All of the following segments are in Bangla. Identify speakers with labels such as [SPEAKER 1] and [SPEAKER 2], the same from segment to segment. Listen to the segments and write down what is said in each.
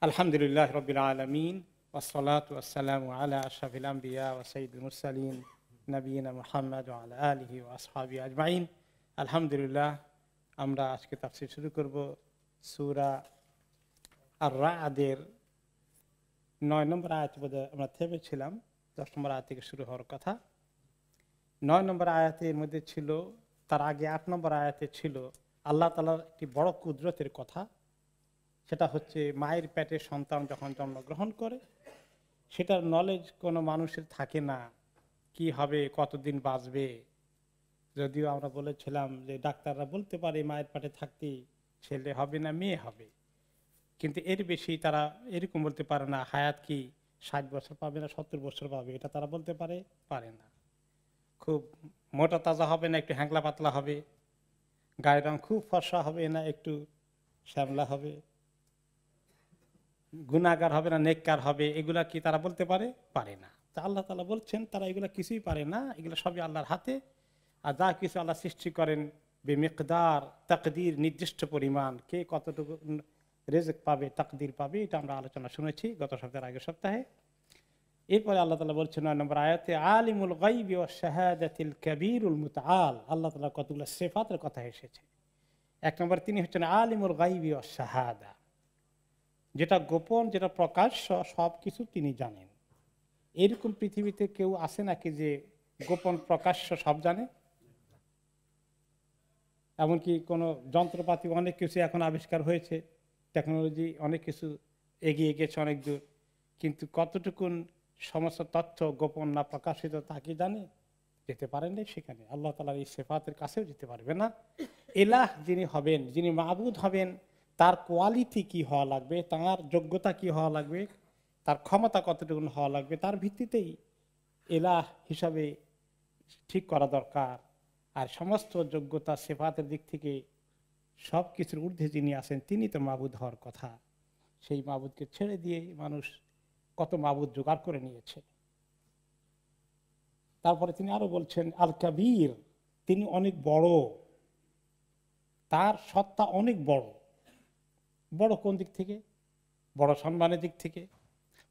[SPEAKER 1] আলহামদুলিল্লাহ রবিল আলমিন ওসলাত ওয়াসালাম আলা আশরাফিল আম্বিয়া ওয়া সাইয়্যিদুল মুরসালিন নবিয়িনা মুহাম্মদ ওয়া আলা আলিহি ওয়া আসহাবিহি আজমাইন। আলহামদুলিল্লাহ, আমরা আজকে তাফসীর শুরু করব সূরা আর-রা'দের 9 নম্বর আয়াত বোধহয় আমরা থেমেছিলাম। 10 নম্বর আয়াত থেকে শুরু হওয়ার কথা। 9 নম্বর আয়াতের মধ্যে ছিল, তার আগে 8 নম্বর আয়াতে ছিল আল্লাহ তাআলার একটি বড় কুদরতের কথা। সেটা হচ্ছে মায়ের পেটে সন্তান যখন জন্মগ্রহণ করে সেটার নলেজ কোনো মানুষের থাকে না, কি হবে, কতদিন বাঁচবে। যদিও আমরা বলেছিলাম যে ডাক্তাররা বলতে পারে মায়ের পেটে থাকতে ছেলে হবে না মেয়ে হবে, কিন্তু এর বেশি তারা এরকম বলতে পারে না। হায়াত কি 60 বছর পাবে না 70 বছর পাবে, এটা তারা বলতে পারে না। খুব মোটা তাজা হবে না একটু হ্যাংলা পাতলা হবে, গায়ের রং খুব ফর্সা হবে না একটু শ্যামলা হবে, গুনাহগার হবে না নেককার হবে, এগুলা কি তারা বলতে পারে না। তা আল্লাহ তাআলা বলছেন তারা এগুলা কিছুই পারে না, এগুলো সবই আল্লাহর হাতে। আর যা কিছু আল্লাহ সৃষ্টি করেন বেমিকদার, তাকদীর, নির্দিষ্ট পরিমাণ, কে কতটুকু রিজক পাবে, তাকদীর পাবে, এটা আমরা আলোচনা শুনেছি গত সপ্তাহের আগের সপ্তাহে। এরপরে আল্লাহ তাআলা বলছেন 9 নম্বর আয়াতে আলিমুল গায়বি ওয়াশ শাহাদাতিল কাবীরুল মুতাআল। আল্লাহ তাআলা কতগুলো সিফাতের কথা এসেছে। 1 নম্বর তিনি হচ্ছেন আলিমুল গায়বি ওয়াশ শাহাদা, যেটা গোপন যেটা প্রকাশ্য সব কিছু তিনি জানেন। এরকম পৃথিবীতে কেউ আছে নাকি যে গোপন প্রকাশ্য সব জানে? এমনকি কোনো যন্ত্রপাতি অনেক কিছু এখন আবিষ্কার হয়েছে, টেকনোলজি অনেক কিছু এগিয়ে গেছে অনেক দূর, কিন্তু কতটুকুন সমস্ত তথ্য গোপন না প্রকাশিত তা কি জানে? যেতে পারেন না সেখানে। আল্লাহ তাআলার এই সিফাতের কাছেও যেতে পারবে না। ইলাহ যিনি হবেন, যিনি মাবুদ হবেন, তার কোয়ালিটি কি হওয়া লাগবে, তার যোগ্যতা কি হওয়া লাগবে, তার ক্ষমতা কতটুকু হওয়া লাগবে, তার ভিত্তিতেই ইলাহ হিসাবে ঠিক করা দরকার। আর সমস্ত যোগ্যতা সিফাতের দিক থেকে সব কিছুর ঊর্ধ্বে যিনি আছেন তিনি তো মাবুদ হওয়ার কথা। সেই মাবুদকে ছেড়ে দিয়ে মানুষ কত মাবুদ জোগাড় করে নিয়েছে। তারপরে তিনি আরো বলছেন আল কাবীর, তিনি অনেক বড়, তার সত্তা অনেক বড়। বড় কোন দিক থেকে? বড় সম্মানের দিক থেকে,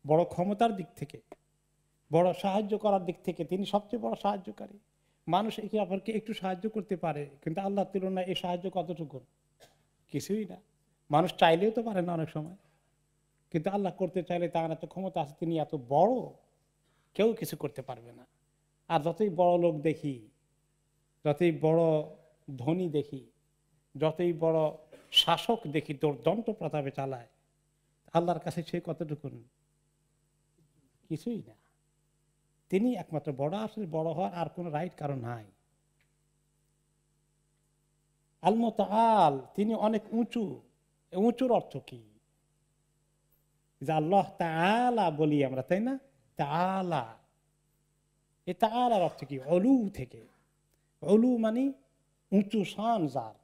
[SPEAKER 1] বড় ক্ষমতার দিক থেকে, বড় সাহায্য করার দিক থেকে তিনি সবচেয়ে বড় সাহায্যকারী। মানুষ একে অপরকে একটু সাহায্য করতে পারে, কিন্তু আল্লাহর তুলনায় এই সাহায্য কতটুকু? কিছুই না। মানুষ চাইলেও তো পারে না অনেক সময়, কিন্তু আল্লাহ করতে চাইলে তার এত ক্ষমতা আছে, তিনি এত বড়, কেউ কিছু করতে পারবে না। আর যতই বড় লোক দেখি, যতই বড় ধনী দেখি, যতই বড় শাসক দেখি দুর্দণ্ড প্রতাপে চালায়, আল্লাহর কাছে সে কতটুকু? কিছুই না। তিনি একমাত্র বড়, আসলে বড় হওয়ার আর কোন রাইট কারণ নাই। আল মুতাআল, তিনি অনেক উঁচু। উঁচুর অর্থ কি? যে আল্লাহ তাআলা বলি আমরা, তাই না? তাআলা, এই তাআলার অর্থ কি? অলু থেকে। অলু মানে উঁচু শান, যার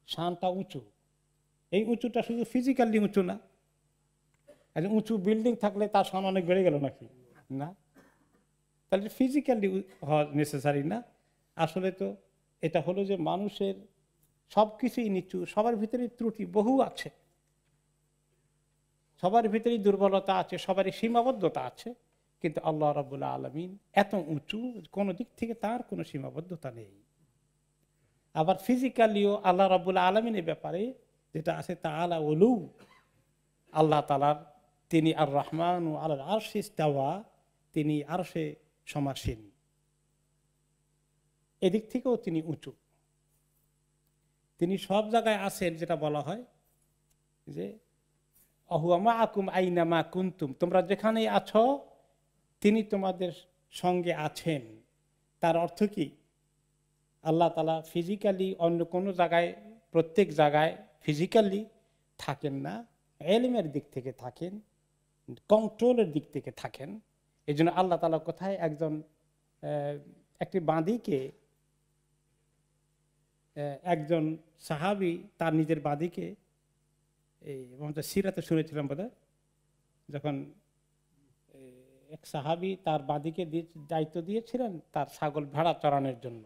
[SPEAKER 1] শানটা উঁচু। এই উঁচুটা শুধু ফিজিক্যালি উঁচু না। একজন উঁচু বিল্ডিং থাকলে তার শান অনেক বেড়ে গেল নাকি? না। তাহলে ফিজিক্যালি হওয়া নেসেসারি না। আসলে তো এটা হলো যে মানুষের সবকিছুই নিচু, সবার ভিতরে ত্রুটি বহু আছে, সবার ভিতরেই দুর্বলতা আছে, সবারই সীমাবদ্ধতা আছে, কিন্তু আল্লাহ রাব্বুল আলামিন এত উঁচু, কোনো দিক থেকে তার কোনো সীমাবদ্ধতা নেই। আবার ফিজিক্যালিও আল্লাহ রাব্বুল আলামিনের ব্যাপারে যেটা আছে তাআলা উলু, আল্লাহ তাআলার, তিনি আর রহমান ও আলাল আরশি ইস্তাওয়া, তিনি আরশে সমাসীন, এদিক থেকেও তিনি উঁচু। তিনি সব জায়গায় আছেন, যেটা বলা হয় যে আহুয়া মাআকুম আইনামা কুনতুম, তোমরা যেখানেই আছো তিনি তোমাদের সঙ্গে আছেন। তার অর্থ কি? আল্লাহ তাআলা ফিজিক্যালি অন্য কোনো জায়গায়, প্রত্যেক জায়গায় ফিজিক্যালি থাকেন না, ইলমের দিক থেকে থাকেন, কন্ট্রোলের দিক থেকে থাকেন। এই জন্য আল্লাহ তাআলা কোথায় একটি বাঁদিকে, একজন সাহাবী তার নিজের বাঁদিকে, এই আমরা সিরাতে শুনেছিলাম বোধহয়, যখন এক সাহাবী তার বাঁদিকে দায়িত্ব দিয়েছিলেন তার ছাগল ভেড়া চড়ানোর জন্য,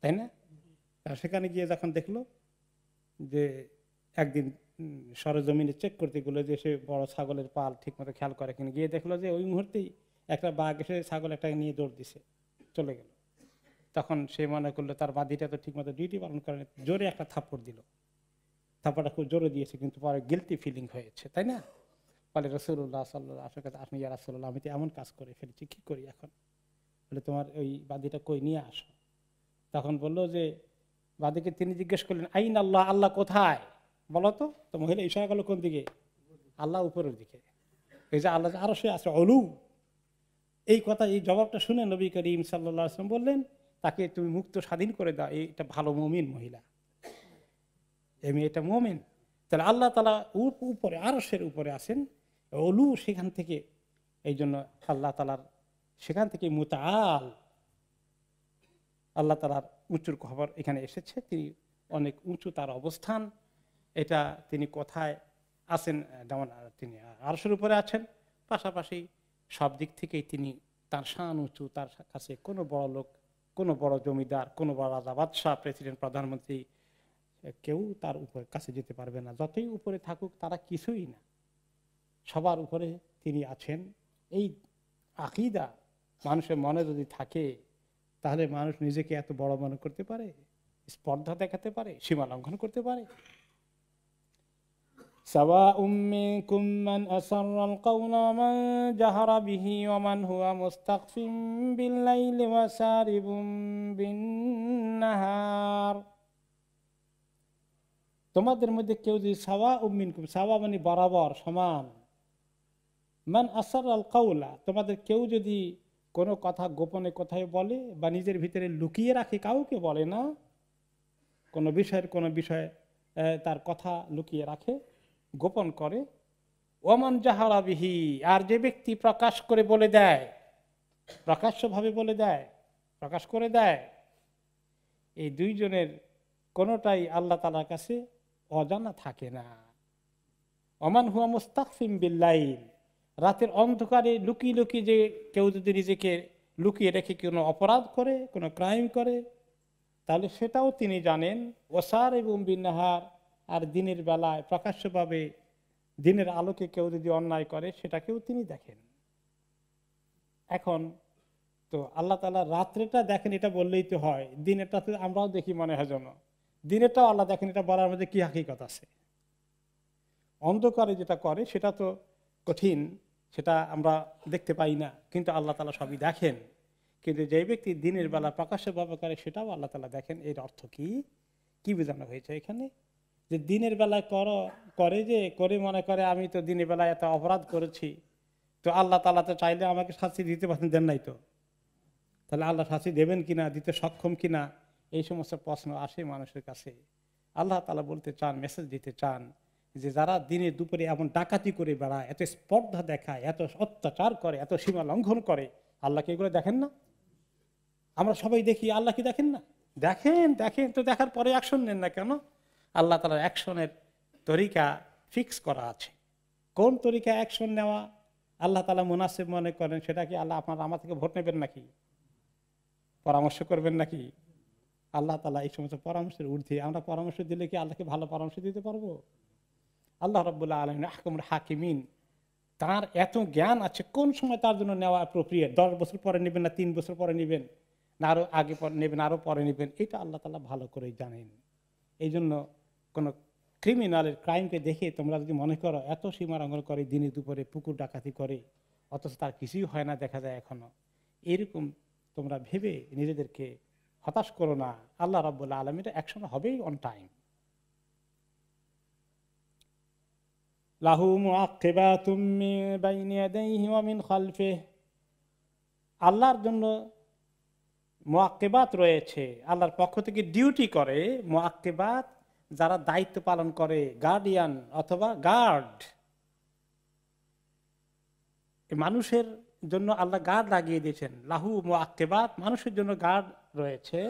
[SPEAKER 1] তাই না? সেখানে গিয়ে যখন দেখলো যে একদিন সরজমিনে চেক করতে গেলো যে সে বড় ছাগলের পাল ঠিক মতো খেয়াল করে কিনা, গিয়ে দেখলো যে ওই মুহূর্তেই একটা বাঘ এসে ছাগল একটা নিয়ে দৌড় দিছে, চলে গেল। তখন সে মনে করলো তার বাদীটা তো ঠিক মতো ডিউটি পালন করে, জোরে একটা থাপ্পড় দিল, থাপ্পড়টা খুব জোরে দিয়েছে, কিন্তু পরে গিলটি ফিলিং হয়েছে, তাই না? বলে রাসূলুল্লাহ সাল্লাল্লাহু আলাইহি ওয়াসাল্লাম, আপনি ইয়া রাসূলুল্লাহ আমি তো এমন কাজ করে ফেলেছি, কি করি এখন? বলে তোমার ওই বাদীটা কই নিয়ে আসো। তখন বললো যে বাদীকে তিনি জিজ্ঞেস করলেন আইন আল্লাহ, আল্লাহ কোথায় বলো তো? তো মহিলা ইশারা করলো কোন দিকে? আল্লাহ উপরের দিকে, এই যে আল্লাহ আরো সে আছে অলু। এই কথা, এই জবাবটা শুনে নবী করিম সাল্লাল্লাহু আলাইহি ওয়াসাল্লাম বললেন তাকে তুমি মুক্ত স্বাধীন করে দাও, এটা ভালো মুমিন মহিলা, এই মেয়েটা মুমিন। তাহলে আল্লাহ তাআলা উপরে আরশের উপরে আছেন, অলু সেখান থেকে, এই জন্য আল্লাহ তাআলার সেখান থেকে মুতাআল, আল্লাহ তাআলার উঁচুর খবর এখানে এসেছে, তিনি অনেক উঁচু তার অবস্থান। এটা তিনি কোথায় আছেন, যেমন তিনি আরশের উপরে আছেন, পাশাপাশি সব দিক থেকেই তিনি, তার শান উঁচু, তার কাছে কোনো বড় লোক, কোনো বড় জমিদার, কোনো বড় রাজা বাদশাহ, প্রেসিডেন্ট, প্রধানমন্ত্রী কেউ তার উপরে কাছে যেতে পারবে না। যতই উপরে থাকুক তারা কিছুই না, সবার উপরে তিনি আছেন। এই আকীদা মানুষের মনে যদি থাকে তাহলে মানুষ নিজেকে এত বড় মনে করতে পারে, স্পর্ধা দেখাতে পারে, সীমা লঙ্ঘন করতে পারে। সাওয়াউম মিনকুম মান আসাররাল কাওলা ওয়া মান জাহারা বিহি ওয়া মান হুয়া মুস্তাখফিন বিল লাইলি ওয়া সারিবুম বিন নাহার। তোমাদের মধ্যে কেউ যদি সাওয়াউম মিনকুম, সাওয়া মানে বরাবর, সমান, মান আসাররাল কাওলা, তোমাদের কেউ যদি কোনো কথা গোপনে কোথায় বলে বা নিজের ভিতরে লুকিয়ে রাখে, কাউকে বলে না, কোনো বিষয়ে তার কথা লুকিয়ে রাখে, গোপন করে, ওমান জাহারা বিহি, আর যে ব্যক্তি প্রকাশ করে বলে দেয়, প্রকাশ্যভাবে বলে দেয়, প্রকাশ করে দেয়, এই দুইজনের কোনোটাই আল্লাহ তাআলার কাছে অজানা থাকে না। ওমান হুয়া মুস্তাখফিন বিল লাইল, রাতের অন্ধকারে লুকিয়ে লুকিয়ে যে কেউ যদি নিজেকে লুকিয়ে রেখে কোনো অপরাধ করে, কোনো ক্রাইম করে, তাহলে সেটাও তিনি জানেন। ওসার এবং বিন্নাহার, আর দিনের বেলায় প্রকাশ্যভাবে দিনের আলোকে কেউ যদি অন্যায় করে সেটাকেও তিনি দেখেন। এখন তো আল্লাহ তাআলা রাত্রেটা দেখেন, এটা বললেই তো হয়, দিনেরটা তো আমরাও দেখি মনে হয় যেন, দিনেরটাও আল্লাহ দেখেন, এটা বলার মধ্যে কি হাকিকত আছে? অন্ধকারে যেটা করে সেটা তো কঠিন, সেটা আমরা দেখতে পাই না, কিন্তু আল্লাহ তাআলা সবই দেখেন। কিন্তু যে ব্যক্তি দিনের বেলা প্রকাশ্যভাবে করে সেটাও আল্লাহ তাআলা দেখেন। এর অর্থ কি, কি বোঝানো হয়েছে এখানে? যে দিনের বেলায় করে যে করে মনে করে আমি তো দিনের বেলায় এত অপরাধ করেছি, তো আল্লাহ তাআলা তো চাইলে আমাকে শাস্তি দিতে পারেন, দেন নাই তো, তাহলে আল্লাহ শাস্তি দেবেন কিনা, দিতে সক্ষম কিনা, এই সমস্ত প্রশ্ন আসে মানুষের কাছে। আল্লাহ তাআলা বলতে চান, মেসেজ দিতে চান যে যারা দিনে দুপুরে এমন ডাকাতি করে বেড়ায়, এত স্পর্ধা দেখায়, এত অত্যাচার করে, এত সীমা লঙ্ঘন করে, আল্লাহকে এগুলো দেখেন না? আমরা সবাই দেখি, আল্লাহ কি দেখেন না? দেখেন, দেখেন তো, দেখার পরে অ্যাকশন নেন না কেন? আল্লাহ তাআলার অ্যাকশনের তরিকা ফিক্স করা আছে। কোন তরিকা অ্যাকশন নেওয়া আল্লাহ তাআলা মুনাসিব মনে করেন, সেটা কি আল্লাহ আপনারা আমার থেকে ভোট নেবেন নাকি, পরামর্শ করবেন নাকি? আল্লাহ তাআলা এই সমস্ত পরামর্শের ঊর্ধ্বে। আমরা পরামর্শ দিলে কি আল্লাহকে ভালো পরামর্শ দিতে পারবো? আল্লাহ রাব্বুল আলামিন আহকামুল হাকিমিন, তার এত জ্ঞান আছে কোন সময় তার জন্য নেওয়া অ্যাপ্রোপ্রিয়েট, 10 বছর পরে নেবেন না 3 বছর পরে নেবেন, না আরো আগে পরে নেবেন, আরো পরে নেবেন, এটা আল্লাহ তাআলা ভালো করেই জানেন। এই জন্য কোন ক্রিমিনালের ক্রাইমকে দেখে তোমরা যদি মনে করো এত সীমালঙ্ঘন করে, দিনে দুপুরে পুকুর ডাকাতি করে, অথচ তার কিছুই হয় না, দেখা যায় এখনো, এরকম তোমরা ভেবে নিজেদেরকে হতাশ করো না। আল্লাহ রাব্বুল আলামিন অ্যাকশন হবেই অন টাইম। লাহু মুআক্কিবাতুম মিন বাইনি ইয়াদাইহি ওয়া মিন খালফিহি, আল্লাহর জন্য মুআক্কিবাত রয়েছে, আল্লাহর পক্ষ থেকে ডিউটি করে মুআক্কিবাত, যারা দায়িত্ব পালন করে, গার্ডিয়ান অথবা গার্ড। মানুষের জন্য আল্লাহ গার্ড লাগিয়ে দিয়েছেন, লাহু মুআক্কিবাত, মানুষের জন্য গার্ড রয়েছে।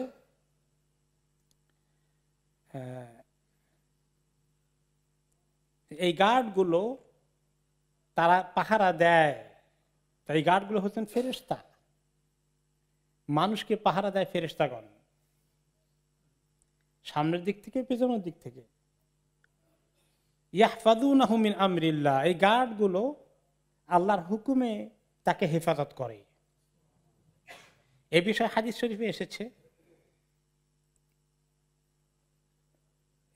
[SPEAKER 1] এই গার্ডগুলো তারা পাহারা দেয়, তাই এই গার্ডগুলো হচ্ছেন ফেরেশতা, মানুষকে পাহারা দেয় ফেরেশতাগণ, সামনের দিক থেকে পেছনের দিক থেকে। ইয়াহফাযুনাহু মিন আমরিল্লাহ, এই গার্ডগুলো আল্লাহর হুকুমে তাকে হেফাজত করে। এ বিষয়ে হাদিস শরীফে এসেছে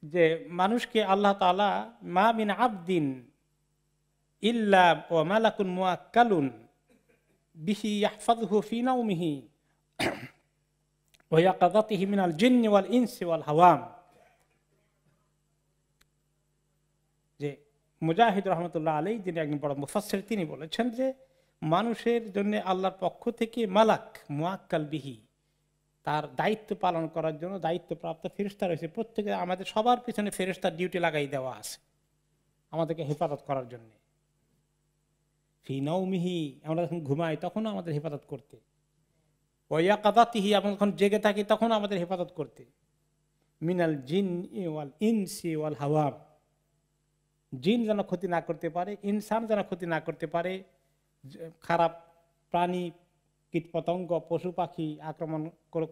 [SPEAKER 1] যে মানুষকে আল্লাহ তাআলা মা মিন আবদিন ইল্লা ওয়া মালাকুন মুআক্কালুন বিহি ইয়াহফাযুহু ফি নাওমিহি ওয়া ইয়াকাযাতিহি মিনাল জিন্নি ওয়াল ইনসি ওয়াল হাওয়াম। যে মুজাহিদ রহমতুল্লাহ আলাইহি, যিনি একজন বড় মুফাসসির, তিনি বলেছেন যে মানুষের জন্য আল্লাহর পক্ষ থেকে মালাক মুআক্কাল বিহি, তার দায়িত্ব পালন করার জন্য দায়িত্বপ্রাপ্ত ফেরেশতা রয়েছে। প্রত্যেকে আমাদের সবার পিছনে ফেরেশতার ডিউটি লাগাই দেওয়া আছে আমাদেরকে হেফাজত করার জন্য। ফি নাওমিহি, আমরা যখন ঘুমাই তখনও আমাদের হেফাজত করতে, ওয়া ইয়াকাযাতিহি, আমরা যখন জেগে থাকি তখন আমাদের হেফাজত করতে, মিনাল জিন্নি ওয়াল ইনসি ওয়াল হাওয়াম, জিন যেন ক্ষতি না করতে পারে, ইনসান যেন ক্ষতি না করতে পারে, খারাপ প্রাণী কীটপতঙ্গ পশু পাখি আক্রমণ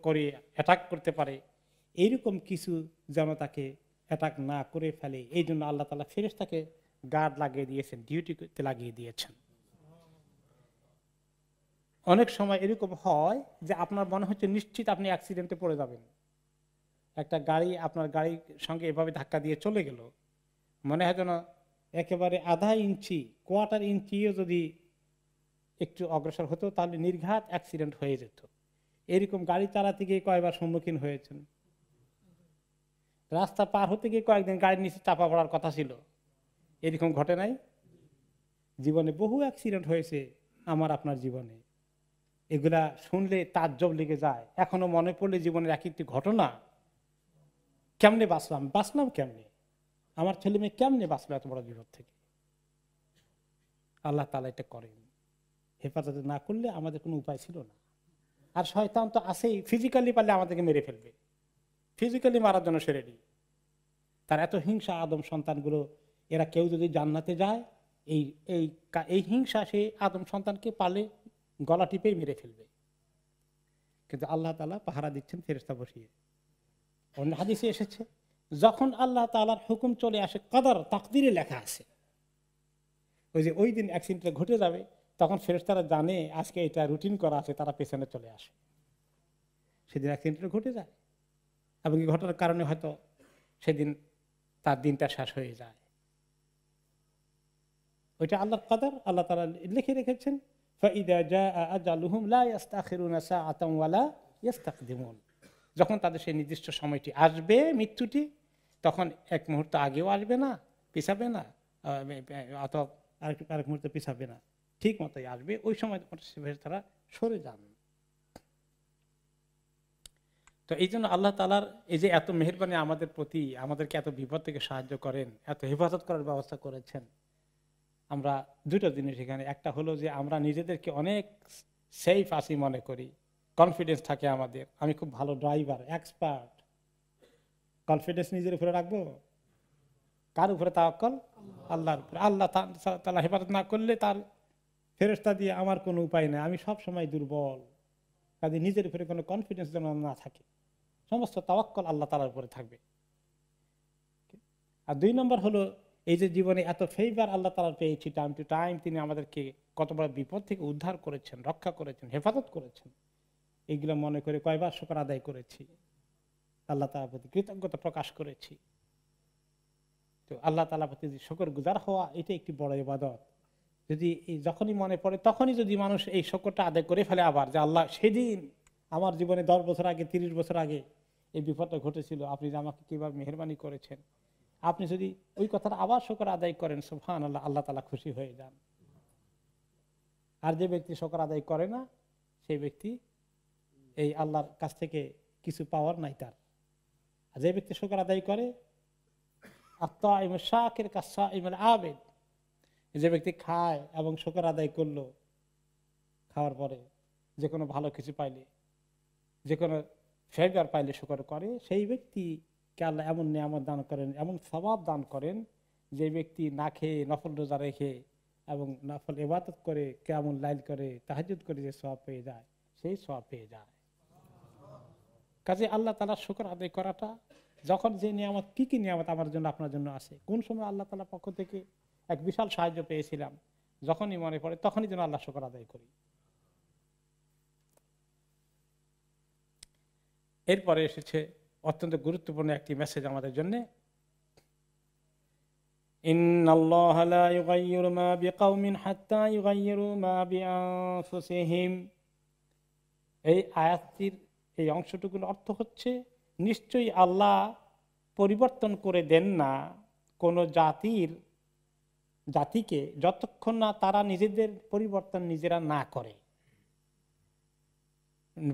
[SPEAKER 1] করে অ্যাটাক করতে পারে, এইরকম কিছু যেন তাকে অ্যাটাক না করে ফেলে। এই জন্য আল্লাহ তাআলা ফেরেশতাকে গার্ড লাগিয়ে দিয়েছেন, ডিউটিতে লাগিয়ে দিয়েছেন। অনেক সময় এরকম হয় যে আপনার মনে হচ্ছে নিশ্চিত আপনি অ্যাক্সিডেন্টে পড়ে যাবেন, একটা গাড়ি আপনার গাড়ির সঙ্গে এভাবে ধাক্কা দিয়ে চলে গেল, মনে হয় যেন একেবারে আধা ইঞ্চি কোয়ার্টার ইঞ্চিও যদি একটু অগ্রসর হতো তাহলে নির্ঘাত অ্যাক্সিডেন্ট হয়ে যেত। এরকম গাড়ি চালাতে গিয়ে কয়েকবার সম্মুখীন হয়েছেন। রাস্তা পার হতে গিয়ে কয়েকদিন গাড়ির নিচে চাপা পড়ার কথা ছিল, এরকম ঘটে নাই? জীবনে বহু অ্যাক্সিডেন্ট হয়েছে আমার আপনার জীবনে, এগুলা শুনলে তাজ্জব লেগে যায়। এখনো মনে পড়লে জীবনের এক একটি ঘটনা, কেমনে বাঁচলাম কেমনে, আমার ছেলে মেয়ে কেমনে বাঁচলো এত বড় বিপদ থেকে। আল্লাহ তাআলা এটা করেন, হেফাজত না করলে আমাদের কোনো উপায় ছিল না। আর শয়তান তো আছেই, ফিজিক্যালি পারলে আমাদেরকে মেরে ফেলবে, ফিজিক্যালি মারার জন্য সে রেডি। তার এত হিংসা আদম সন্তানগুলো, এরা কেউ যদি জান্নাতে যায় এই এই এই হিংসা সে আদম সন্তানকে পালে গলা টিপেই মেরে ফেলবে। কিন্তু আল্লাহ তাআলা পাহারা দিচ্ছেন ফেরেশতা বসিয়ে। অন্য হাদিসে এসেছে যখন আল্লাহ তাআলার হুকুম চলে আসে, কদর তাকদিরে লেখা আছে, ওই যে ওই দিন অ্যাক্সিডেন্টটা ঘটে যাবে, তখন ফেরেশতারা জানে আজকে এটা রুটিন করা আছে, তারা পেছনে চলে আসে, সেদিন অ্যাক্সিডেন্টটা ঘটে যায় এবং এই ঘটনার কারণে হয়তো সেদিন তার দিনটা শেষ হয়ে যায়। ওইটা আল্লাহর কদর, আল্লাহ তাআলা লিখে রেখেছেন। ফাইদা জাআ আজালুহুম লা ইস্তাখিরুনা সাআতান ওয়ালা ইস্তাকদিমুন, যখন তাদের সেই নির্দিষ্ট সময়টি আসবে, মৃত্যুটি, তখন এক মুহূর্ত আগেও আসবে না, পিছাবে না, অথবা আরেক মুহূর্তে পিছাবে না, ঠিক মতোই আসবে। ওই সময় তারা সরে যান। তো এই জন্য আল্লাহ তাআলার এই যে এত মেহেরবানি আমাদের প্রতি, আমাদেরকে এত বিপদ থেকে সাহায্য করেন, এত হেফাজত করার ব্যবস্থা করেছেন। আমরা দুটো জিনিস এখানে, একটা হলো যে আমরা নিজেদেরকে অনেক সেফ আছি মনে করি, কনফিডেন্স থাকে আমাদের, আমি খুব ভালো ড্রাইভার, এক্সপার্ট। কনফিডেন্স নিজের উপরে রাখবো, কার উপরে তাওয়াক্কুল? আল্লাহর উপরে। আল্লাহ তাআলা হেফাজত না করলে তার ফেরেশতা দিয়ে আমার কোনো উপায় নেই, আমি সব সময় দুর্বল। কাজে নিজের উপরে কোনো কনফিডেন্স যেন না থাকে, সমস্ত তাওয়াক্কুল আল্লাহ তাআলার উপরে থাকবে। আর দুই নম্বর হলো এই যে জীবনে এত ফেভার আল্লাহ তাআলা পেয়েছি, টাইম টু টাইম তিনি আমাদেরকে কত বড় বিপদ থেকে উদ্ধার করেছেন, রক্ষা করেছেন, হেফাজত করেছেন, এইগুলো মনে করে কয়বার শুকর আদায় করেছি, আল্লাহ তাআলার প্রতি কৃতজ্ঞতা প্রকাশ করেছি। তো আল্লাহ তাআলার প্রতি শুকর গুজার হওয়া, এটা একটি বড় ইবাদত। যদি যখনই মনে পড়ে তখনই যদি মানুষ এই শুকরটা আদায় করে ফেলে আবার, যে আল্লাহ সেদিন আমার জীবনে 10 বছর আগে, 30 বছর আগে এই বিপদটা ঘটেছিল, আপনি যে আমাকে কিভাবে মেহেরবানি করেছেন, আপনি যদি ওই কথাটা আবার শুকর আদায় করেন, সুবহানাল্লাহ, আল্লাহ তাআলা খুশি হয়ে যান। আর যে ব্যক্তি শুকর আদায় করে না, সেই ব্যক্তি এই আল্লাহর কাছ থেকে কিছু পাওয়ার নাই তার। আর যে ব্যক্তি শুকর আদায় করে, আত-তাইমুশ শাকির কাস-সাইমিল আবিদ, যে ব্যক্তি খায় এবং শুকর আদায় করলো, খাওয়ার পরে যে কোনো ভালো কিছু পাইলে, যে কোনো ফেভার পাইলে শুকর করে, সেই ব্যক্তিকে আল্লাহ এমন নিয়ামত দান করেন, এমন সওয়াব দান করেন, যে ব্যক্তি না খেয়ে নফল রোজা রেখে এবং নফল ইবাদত করে, কিয়ামুল লাইল করে, তাহাজ্জুদ করে যে সওয়াব পেয়ে যায়, সেই সওয়াব পেয়ে যায়। কাজে আল্লাহ তাআলার শুকর আদায় করাটা যখন যে নিয়ামত, কি কি নিয়ামত আমার জন্য আপনার জন্য আছে, কোন সময় আল্লাহ তাআলার পক্ষ থেকে এক বিশাল সাহায্য পেয়েছিলাম, যখনই মনে পড়ে তখনই যেন আল্লাহ শুকর আদায় করি। এরপরে এসেছে অত্যন্ত গুরুত্বপূর্ণ একটি মেসেজ আমাদের জন্য, ইন্নাল্লাহা লা ইউগাইয়িরু মা বিকাওমিন হাত্তা ইউগাইয়িরু মা বিআনফুসিহিম। এই আয়াতটির এই অংশটুকুর অর্থ হচ্ছে, নিশ্চয়ই আল্লাহ পরিবর্তন করে দেন না কোন জাতিকে যতক্ষণ না তারা নিজেদের পরিবর্তন নিজেরা না করে,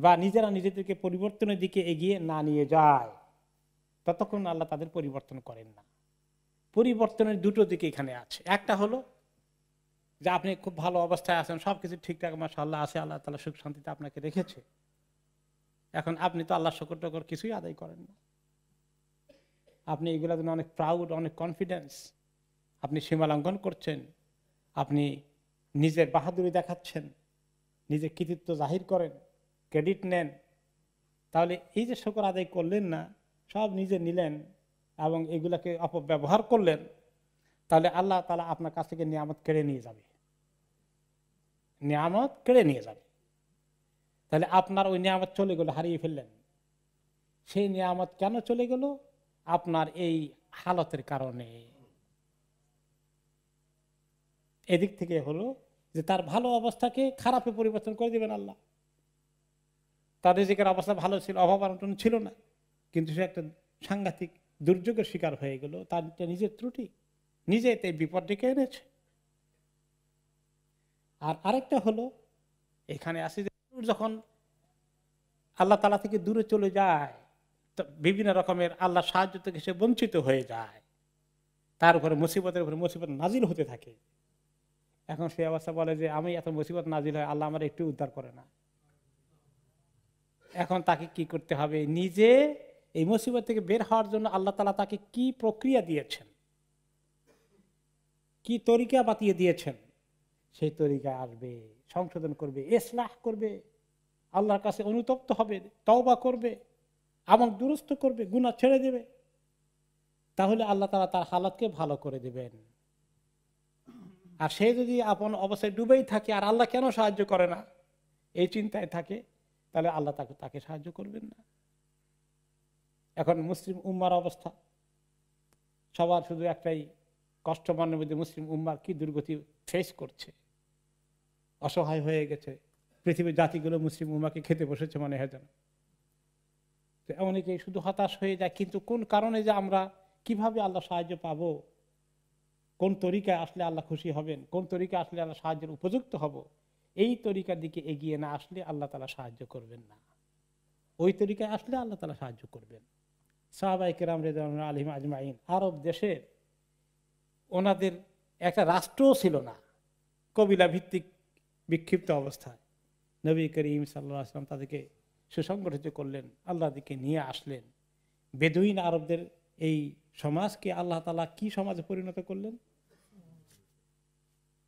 [SPEAKER 1] বা নিজেরা নিজেদেরকে পরিবর্তনের দিকে এগিয়ে না নিয়ে যায়, ততক্ষণ আল্লাহ তাদের পরিবর্তন করেন না। পরিবর্তনের দুটো দিকে এখানে আছে। একটা হলো যে আপনি খুব ভালো অবস্থায় আছেন, সবকিছু ঠিকঠাক মাশাআল্লাহ আছে, আল্লাহ তাআলা সুখ শান্তিতে আপনাকে রেখেছে, এখন আপনি তো আল্লাহ শুকর টুকর কিছুই আদায় করেন না। আপনি এগুলোর জন্য অনেক প্রাউড, অনেক কনফিডেন্স, আপনি সীমালঙ্ঘন করছেন, আপনি নিজের বাহাদুরি দেখাচ্ছেন, নিজের কৃতিত্ব জাহির করেন, ক্রেডিট নেন। তাহলে এই যে শুকর আদায় করলেন না, সব নিজে নিলেন এবং এগুলাকে অপব্যবহার করলেন, তাহলে আল্লাহ তাআলা আপনার কাছ থেকে নিয়ামত কেড়ে নিয়ে যাবে, নিয়ামত কেড়ে নিয়ে যাবে। তাহলে আপনার ওই নিয়ামত চলে গেল, হারিয়ে ফেললেন। সেই নিয়ামত কেন চলে গেল? আপনার এই হালতের কারণে। এদিক থেকে হলো যে তার ভালো অবস্থাকে খারাপে পরিবর্তন করে দিবেন আল্লাহ। তার রিজিকের অবস্থা ভালো ছিল, অভাব অনটন ছিল না, কিন্তু সে একটা সাংঘাতিক দুর্যোগের শিকার হয়ে গেল, তার নিজের ত্রুটি, নিজে এতে বিপদ ডেকে এনেছে। আর আরেকটা হলো এখানে আসে যে যখন আল্লাহ তাআলা থেকে দূরে চলে যায়, বিভিন্ন রকমের আল্লাহ সাহায্য থেকে সে বঞ্চিত হয়ে যায়, তার উপরে মুসিবতের উপরে মুসিবত নাজিল হতে থাকে। এখন সে অবস্থা বলে যে আমি এত মুসিবত নাজিল হয়, আল্লাহ আমার একটু উদ্ধার করে না। এখন তাকে কি করতে হবে? নিজে এই মুসিবত থেকে বের হওয়ার জন্য আল্লাহ তাআলা তাকে কি প্রক্রিয়া দিয়েছেন, কি তরিকা বাতিয়ে দিয়েছেন, সেই তরিকা আসবে, সংশোধন করবে, ইসলাহ করবে, আল্লাহর কাছে অনুতপ্ত হবে, তওবা করবে, আমল দুরুস্ত করবে, গুনাহ ছেড়ে দেবে, তাহলে আল্লাহ তাআলা তার হালাতকে ভালো করে দেবেন। আর সে যদি আপন অবস্থায় ডুবেই থাকে আর আল্লাহ কেন সাহায্য করে না এই চিন্তায় থাকে, তাহলে আল্লাহ তাকে সাহায্য করবেন না। এখন মুসলিম উম্মার অবস্থা, সবার শুধু একটাই কষ্ট মনের মধ্যে, মুসলিম উম্মার কি দুর্গতি ফেস করছে, অসহায় হয়ে গেছে, পৃথিবীর জাতিগুলো মুসলিম উম্মাকে খেতে বসেছে মনে হয় যেন। অনেকেই শুধু হতাশ হয়ে যায়, কিন্তু কোন কারণে যে আমরা কিভাবে আল্লাহ সাহায্য পাবো, কোন তরিকায় আসলে আল্লাহ খুশি হবেন, কোন তরিকায় আসলে আল্লাহ সাহায্যের উপযুক্ত হব, এই তরিকার দিকে এগিয়ে না আসলে আল্লাহ তাআলা সাহায্য করবেন না। ওই তরিকায় আসলে আল্লাহ তাআলা সাহায্য করবেন। সাহাবায়ে কেরাম রাদিয়াল্লাহু আনহুম আজমাইন, আরব দেশের ওনাদের একটা রাষ্ট্রও ছিল না, কবিলা ভিত্তিক বিক্ষিপ্ত অবস্থায় নবী করিম সাল্লাল্লাহু আলাইহি ওয়াসাল্লাম তাদেরকে সুসংগঠিত করলেন, আল্লাহর দিকে নিয়ে আসলেন। বেদুইন আরবদের এই সমাজকে আল্লাহ তাআলা কি সমাজে পরিণত করলেন?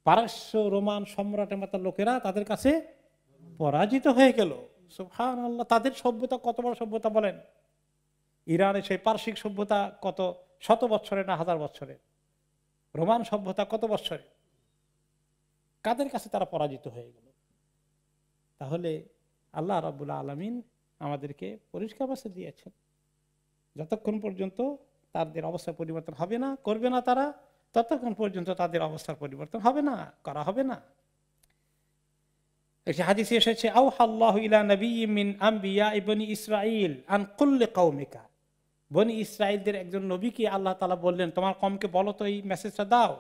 [SPEAKER 1] পারস্য রোমান সম্রাটের মতো লোকেরা তাদের কাছে পরাজিত হয়ে গেল। সুবহানাল্লাহ, তাদের সভ্যতা কত বড় সভ্যতা বলেন। ইরানের সেই পারসিক সভ্যতা কত শত বছরের না হাজার বছরের, রোমান সভ্যতা কত বছরের, কাদের কাছে তারা পরাজিত হয়ে গেল। তাহলে আল্লাহ রাব্বুল আলামিন আমাদেরকে পরিষ্কার বার্তা দিয়েছেন, যতক্ষণ পর্যন্ত তাদের অবস্থা পরিবর্তন হবে না, করবে না তারা, ততক্ষণ পর্যন্ত তাদের অবস্থার পরিবর্তন হবে না, করা হবে না। একটি হাদিসে এসেছে, আওহাল্লাহু ইলা নাবিয়্যিম মিন আমবিয়া বনি ইসরাঈল আন কুল্লি কওমিকা। বনি ইসরাঈলদের একজন নবীকে আল্লাহ তাআলা বললেন, তোমার কওমকে বলো তো, এই মেসেজটা দাও,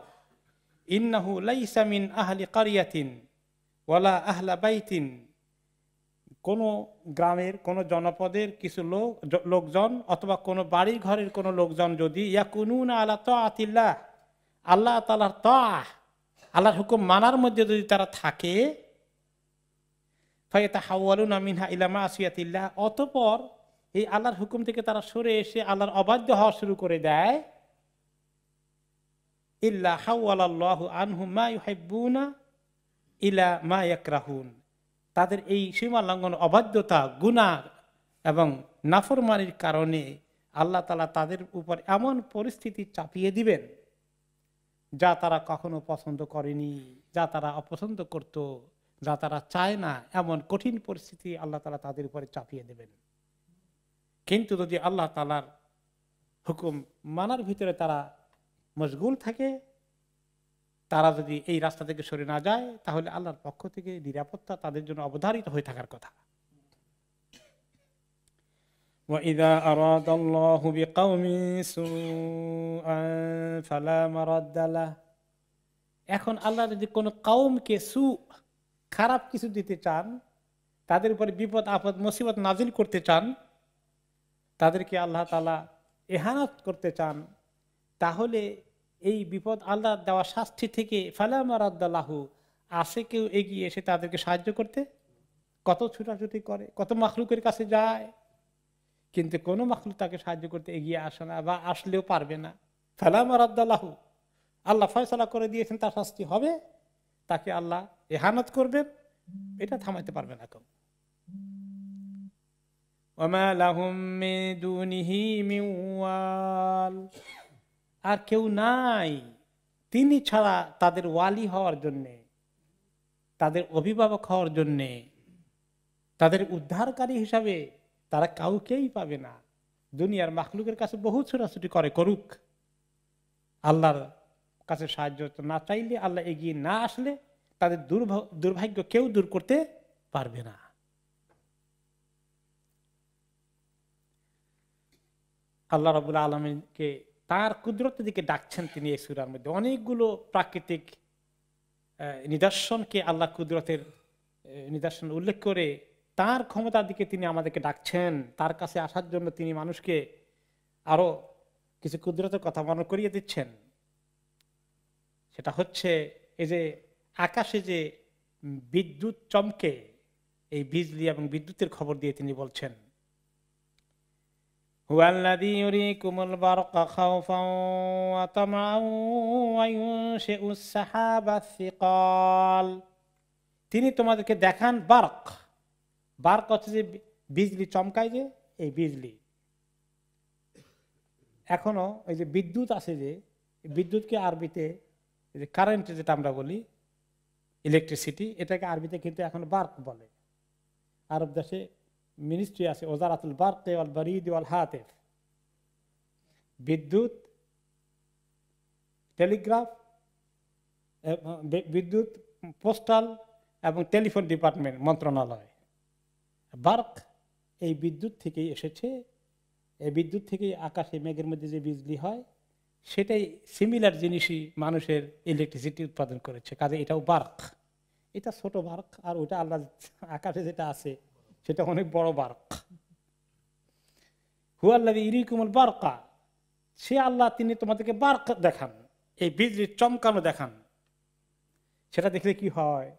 [SPEAKER 1] ইন্নাহু লাইসা মিন আহলি ক্বরিয়াতিন ওয়ালা আহলা বাইতিন। কোন গ্রামের, কোন জনপদের কিছু লোকজন অথবা কোন বাড়ি ঘরের কোন লোকজন যদি ইয়াকুনুনা আলা তাআতিল্লাহ, আল্লাহ তাআলার তাআহ, আল্লাহর হুকুম মানার মধ্যে যদি তারা থাকে, ফায়াতাহাওয়ালুনা মিনহা ইলা মাসিয়াতিল্লাহ, অতঃপর এই আল্লাহর হুকুম থেকে তারা সরে এসে আল্লাহর অবাধ্য হওয়া শুরু করে দেয়, ইল্লা হাওয়ালাল্লাহু আনহুম মা ইউহিব্বুনা ইলা মা ইয়াকরাহুন। তাদের এই সীমা লঙ্ঘন, অবাধ্যতা, গুনাহ এবং নাফরমানির কারণে আল্লাহ তাআলা তাদের উপর এমন পরিস্থিতি চাপিয়ে দিবেন যা তারা কখনো পছন্দ করেনি, যা তারা অপছন্দ করত, যা তারা চায় না, এমন কঠিন পরিস্থিতি আল্লাহ তাআলা তাদের উপরে চাপিয়ে দেবেন। কিন্তু যদি আল্লাহ তাআলার হুকুম মানার ভিতরে তারা মশগুল থাকে, তারা যদি এই রাস্তা থেকে সরে না যায়, তাহলে আল্লাহর পক্ষ থেকে নিরাপত্তা তাদের জন্য অবধারিত হয়ে থাকার কথা। وَإِذَا أَرَادَ اللَّهُ بِقَوْمٍ سُوءًا فَلَا مَرَدَّ لَهُ। এখন আল্লাহ যদি কোনো কওমকে খারাপ কিছু দিতে চান, তাদের উপরে বিপদ আপদ মুসিবত নাজিল করতে চান, তাদেরকে আল্লাহ তাআলা ইহানাত করতে চান, তাহলে এই বিপদ আল্লাহ দেওয়া শাস্তি থেকে ফালা মারাদ্দা লাহু, আসে কেউ এগিয়ে এসে তাদেরকে সাহায্য করতে? কত ছুটাছুটি করে, কত মাখলুকের কাছে যায়, কিন্তু কোন মাখলুক তাকে সাহায্য করতে এগিয়ে আসে না, বা আসলেও পারবে না। ফালা মারাদ্দা লাহু, আল্লাহ ফয়সালা করে দিয়েছেন তার শাস্তি হবে, তাকে আল্লাহ ইহানাত করবেন, এটা থামাইতে পারবে না কেউ। ওয়ামা লাহুম মিন দুনিহি মিন ওয়াল, আর কেউ নাই তিনি ছাড়া তাদের ওয়ালি হওয়ার জন্যে, তাদের অভিভাবক হওয়ার জন্যে, তাদের উদ্ধারকারী হিসাবে তারা কাউকেই পাবে না। দুনিয়ার মাখলুকের কাছে বহু ছোটাছুটি করে, করুক, আল্লাহর কাছে সাহায্য না চাইলে, আল্লাহ এগিয়ে না আসলে তাদের দুর্ভাগ্য কেউ দূর করতে পারবে না। আল্লাহ রাব্বুল আলামিনকে তার কুদরতের দিকে ডাকছেন তিনি এই সূরার মধ্যে। অনেকগুলো প্রাকৃতিক নিদর্শনকে আল্লাহ কুদরতের নিদর্শন উল্লেখ করে তার ক্ষমতার দিকে তিনি আমাদেরকে ডাকছেন। তার কাছে আসার জন্য তিনি মানুষকে আরো কিছু কুদরতের কথা মনে করিয়ে দিচ্ছেন। সেটা হচ্ছে এই যে আকাশে যে বিদ্যুৎ চমকে, এই বিজলি এবং বিদ্যুতের খবর দিয়ে তিনি বলছেন, হুয়াল্লাযী ইউরীকুমুল বারকা খাওফান ওয়া তামআন ওয়া ইউনশিউস সাহাবাস সিকাল। তিনি তোমাদেরকে দেখান বারক। বারক হচ্ছে যে বিজলি চমকায়, যে এই বিজলি। এখনো ওই যে বিদ্যুৎ আছে, যে বিদ্যুৎকে আরবিতে কারেন্ট যেটা আমরা বলি, ইলেকট্রিসিটি, এটাকে আরবিতে কিন্তু এখন বার্ক বলে। আরব দেশে মিনিস্ট্রি আছে, ওজারাতুল বারক ওয়াল বারিদ ওয়াল হাতিফ, বিদ্যুৎ, টেলিগ্রাফ, বিদ্যুৎ, পোস্টাল এবং টেলিফোন ডিপার্টমেন্ট মন্ত্রণালয়। বার্ক এই বিদ্যুৎ থেকেই এসেছে। এই বিদ্যুৎ থেকেই আকাশে মেঘের মধ্যে যে বিজলি হয়, সেটাই সিমিলার জিনিসই মানুষের ইলেকট্রিসিটি উৎপাদন করেছে। কাজে এটাও বার্ক। এটা ছোট বার্ক, আর ওটা আল্লাহ আকাশে যেটা আছে সেটা অনেক বড় বার্ক। হুয়াল্লাযী ইউরীকুমুল বারকা, সে আল্লাহ তিনি তোমাদেরকে বার্ক দেখান, এই বিজলির চমকানো দেখান। সেটা দেখলে কি হয়?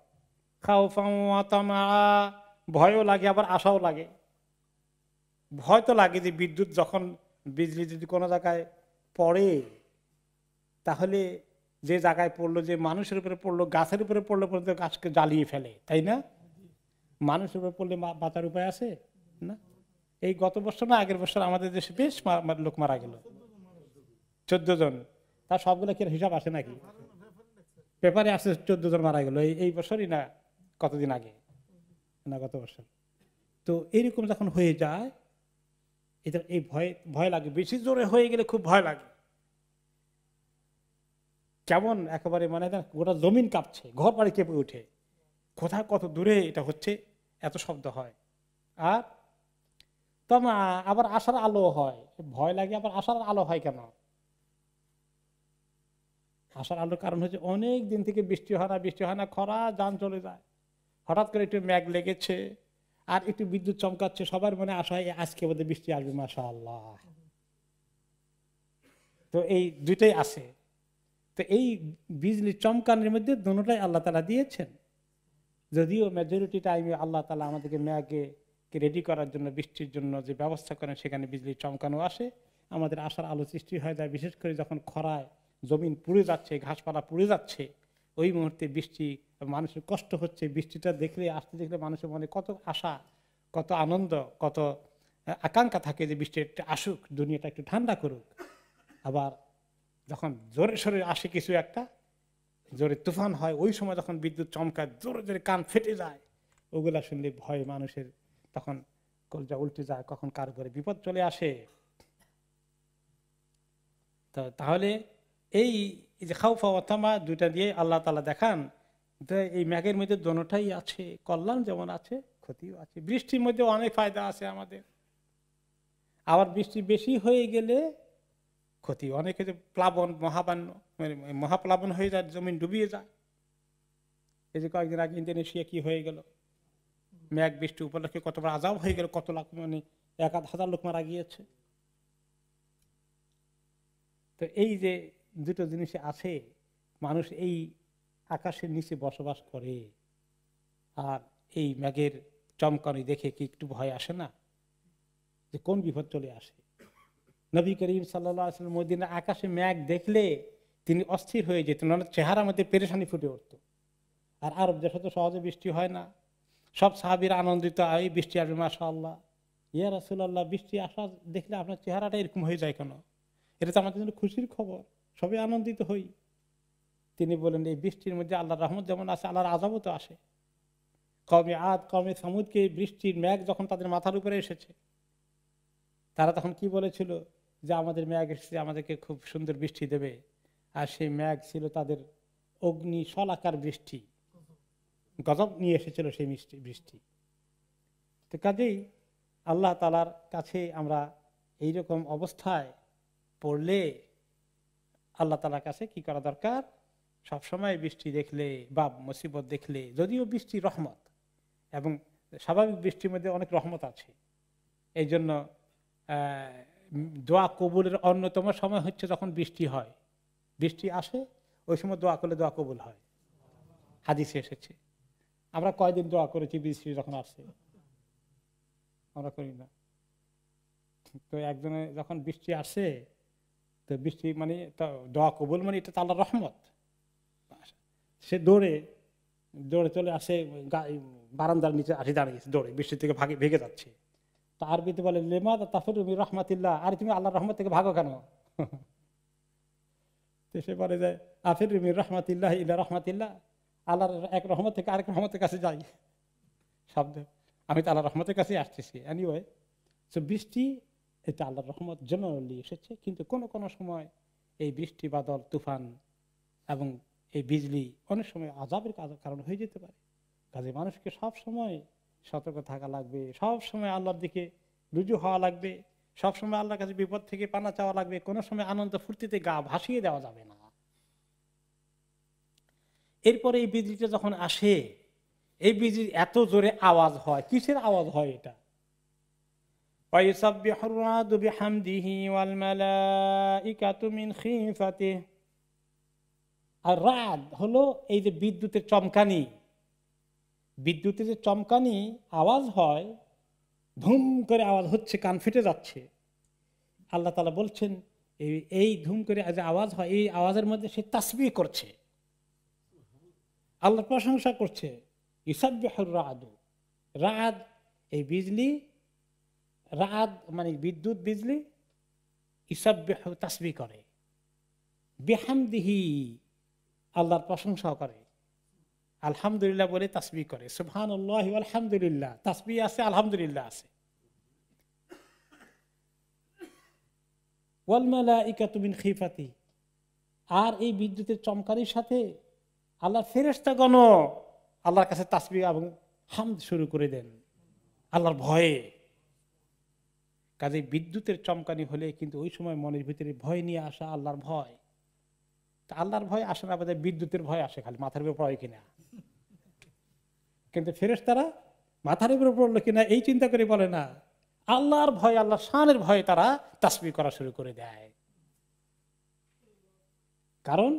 [SPEAKER 1] খাওফান ওয়া তামআ, ভয়ও লাগে আবার আশাও লাগে। ভয় তো লাগে যে বিদ্যুৎ যখন বিজলি যদি কোনো জায়গায় পড়ে, তাহলে যে জায়গায় পড়লো, যে মানুষের উপরে পড়লো, গাছের উপরে পড়লো, পর্যন্ত গাছকে জ্বালিয়ে ফেলে, তাই না? মানুষের উপরে পড়লে বাঁচার উপায় আছে না? এই গত বছর না আগের বছর আমাদের দেশে বেশ লোক মারা গেল, 14 জন। তার সবগুলো কি হিসাব আসে নাকি? পেপারে আছে 14 জন মারা গেল এই বছরই, না কতদিন আগে, না গত বছর। তো এইরকম যখন হয়ে যায়, এটা এই ভয় লাগে। বেশি জোরে হয়ে গেলে খুব ভয় লাগে। কেমন একেবারে মানে গোটা জমিন কাঁপছে, ঘর বাড়ি কেঁপে উঠে, কোথায় কত দূরে এটা হচ্ছে, এত শব্দ হয়। আর তোমা আবার আশার আলো হয়, ভয় লাগে। আবার আশার আলো হয় কেন? আশার আলোর কারণ হচ্ছে অনেক দিন থেকে বৃষ্টি হয় না, খরা, যান চলে যায়। হঠাৎ করে একটু মেঘ লেগেছে আর একটু বিদ্যুৎ চমকাচ্ছে, সবার মনে আশা হয় আজকে বোধহয় বৃষ্টি আসবে, মাশাআল্লাহ। তো এই দুইটাই আছে। তো এই বিজলি চমকানোর মধ্যে দুটোটাই আল্লাহ তাআলা দিয়েছেন। যদিও মেজরিটি টাইমে আল্লাহ তাআলা আমাদেরকে মেঘে রেডি করার জন্য, বৃষ্টির জন্য যে ব্যবস্থা করেন, সেখানে বিজলি চমকানো আসে, আমাদের আশার আলো সৃষ্টি হয়ে যায়। বিশেষ করে যখন খরায় জমিন পুড়ে যাচ্ছে, ঘাসপালা পুড়ে যাচ্ছে, ওই মুহূর্তে বৃষ্টি, মানুষের কষ্ট হচ্ছে, বৃষ্টিটা দেখলে, আসতে দেখলে মানুষের মনে কত আশা, কত আনন্দ, কত আকাঙ্ক্ষা থাকে যে বৃষ্টি একটু আসুক, দুনিয়াটা একটু ঠান্ডা করুক। আবার যখন জোরে সোরে আসে কিছু একটা, জোরে তুফান হয়, ওই সময় যখন বিদ্যুৎ চমকায়, জোরে জোরে কান ফেটে যায়, ওগুলা শুনলে ভয় মানুষের তখন কলজা উল্টে যায়, কখন কার ঘরে বিপদ চলে আসে। তাহলে এই যে খাউফা ওয়া তামা দুইটা দিয়ে আল্লাহ তাআলা দেখান এই মেঘের মধ্যে দোনোটাই আছে, কল্যাণ যেমন আছে ক্ষতিও আছে। বৃষ্টির মধ্যে অনেক ফায়দা আছে আমাদের, আবার বৃষ্টি বেশি হয়ে গেলে ক্ষতি অনেক। যে প্লাবন, মহাবান্য, মানে মহাপ্লাবন হয়ে যায়, জমিন ডুবিয়ে যায়। এই যে কয়েকদিন আগে ইন্দোনেশিয়া কি হয়ে গেল, মেঘ বৃষ্টি উপলক্ষে কতবার আযাব হয়ে গেল, কত লাখ, মানে 1,000 লোক মারা গিয়েছে। তো এই যে দুটো জিনিস আছে, মানুষ এই আকাশের নিচে বসবাস করে, আর এই মেঘের চমকানি দেখে কি একটু ভয় আসে না যে কোন বিপদ চলে আসে? নবী করিম সাল্লাল্লাহু আলাইহি ওয়াসাল্লাম মদিনার আকাশে মেঘ দেখলে তিনি অস্থির হয়ে যেতেন, ওনার চেহারার মধ্যে পেরেশানি ফুটে উঠত। আর আরব দেশে তো সহজে বৃষ্টি হয় না। সব সাহাবীরা আনন্দিত, এই বৃষ্টি আসবে, মাশাআল্লাহ। ইয়া রাসূলুল্লাহ, বৃষ্টি আসা দেখলে আপনার চেহারাটা এরকম হয়ে যায় কেন? এটা তো আমাদের জন্য খুশির খবর, সবাই আনন্দিত হই। তিনি বলেন, এই বৃষ্টির মধ্যে আল্লাহর রহমত যেমন আছে, আল্লাহর আযাবও তো আসে। কওমে আদ, কওমে সামুদকে বৃষ্টির মেঘ যখন তাদের মাথার উপরে এসেছে, তারা তখন কি বলেছিল যে আমাদের মেঘ এসেছে, আমাদেরকে খুব সুন্দর বৃষ্টি দেবে। আর সেই মেঘ ছিল তাদের অগ্নি শলাকার বৃষ্টি, গজব নিয়ে এসেছিল সেই বৃষ্টি। তো কাজেই আল্লাহ তাআলার কাছে আমরা এইরকম অবস্থায় পড়লে আল্লাহ তাআলার কাছে কি করা দরকার? সবসময় বৃষ্টি দেখলে বা মুসিবত দেখলে, যদিও বৃষ্টি রহমত এবং স্বাভাবিক বৃষ্টির মধ্যে অনেক রহমত আছে, এই জন্য দোয়া কবুলের অন্যতম সময় হচ্ছে যখন বৃষ্টি হয়, বৃষ্টি আসে, ওই সময় দোয়া করলে দোয়া কবুল হয়। হাদিসে এসেছে। আমরা কয়দিন দোয়া করেছি বৃষ্টি যখন আসে? আমরা করি না। তো একজনে যখন বৃষ্টি আসে, তো বৃষ্টি মানে দোয়া কবুল, মানে এটা তো আল্লাহর রহমত। সে দৌড়ে দৌড়ে চলে আসে, বারান্দার নিচে আসি দাঁড়িয়েছে, দৌড়ে বৃষ্টি থেকে ভেগে যাচ্ছে। তা আরবিতে বলে, লিমাযা তাফিরু মির রাহমাতিল্লাহ, আরে তুমি আল্লাহর রহমত থেকে ভাগো কেন? সে বলে যায়, আফিরু মির রাহমাতিল্লাহ ইলা রাহমাতিল্লাহ, আল্লাহর এক রহমত থেকে আরেক রহমতের কাছে যাই। শব্দ, আমি তো আল্লাহর রহমতের কাছে আসতেছি। এনিওয়ে, তো বৃষ্টি এটা আল্লাহর রহমত জেনারেলি এসেছে, কিন্তু কোনো কোনো সময় এই বৃষ্টি, বাদল, তুফান এবং এই বিজলি অনেক সময় আযাবের কারণ হয়ে যেতে পারে। কাজে মানুষকে সব সময় সতর্ক থাকা লাগবে, সব সময় আল্লাহর দিকে রুজু হওয়া লাগবে, সব সময় আল্লাহর কাছে বিপদ থেকে পানা চাওয়া লাগবে। কোনো সময় আনন্দ ফুর্তিতে গা ভাসিয়ে দেওয়া যাবে না। এরপরে এই বিজলিটা যখন আসে, এই বিজলি এত জোরে আওয়াজ হয়, কিসের আওয়াজ হয় এটা? ওয়ায়ুসাব্বিহুর রাদু বিহামদিহি ওয়াল মালাইকাতু মিন খিফাতিহি। আর রাদ হলো এই যে বিদ্যুতের চমকানি, বিদ্যুতের যে চমকানি আওয়াজ হয়, ধুম করে আওয়াজ হচ্ছে, কান ফেটে যাচ্ছে। আল্লাহ তাআলা বলছেন এই ধুম করে যে আওয়াজ হয়, এই আওয়াজের মধ্যে সে তাসবিহ করছে, আল্লাহর প্রশংসা করছে। ইউসাব্বিহুর রাদু, রাদ এই বিজলি, রাদ মানে বিদ্যুৎ, বিজলি, ইউসাব্বিহু তাসবিহ করে, বিহামদিহি আল্লাহর প্রশংসা করে, আলহামদুলিল্লাহ বলে তাসবিহ করে। সুবহানাল্লাহি ওয়াল হামদুলিল্লাহ, তাসবিহ আছে, আলহামদুলিল্লাহ আছে। ওয়াল মালাইকাতু মিন খিফাতি, আর এই বিদ্যুতের চমকানির সাথে আল্লাহর ফেরেশতাগণ আল্লাহর কাছে তাসবিহ এবং হামদ শুরু করে দেন আল্লাহর ভয়ে। কাজে বিদ্যুতের চমকানি হলে কিন্তু ওই সময় মনের ভিতরে ভয় নিয়ে আসা, আল্লাহর ভয়। তা আল্লাহর ভয় আসে না, আমাদের বিদ্যুতের ভয় আসে, খালি মাথার উপর পড়ে কিনা। কিন্তু ফেরেশতারা মাথার উপর পড়লো কিনা এই চিন্তা করে বলে না, আল্লাহর ভয়, আল্লাহর শানের ভয়ে তারা তাসবিহ করা শুরু করে দেয়। কারণ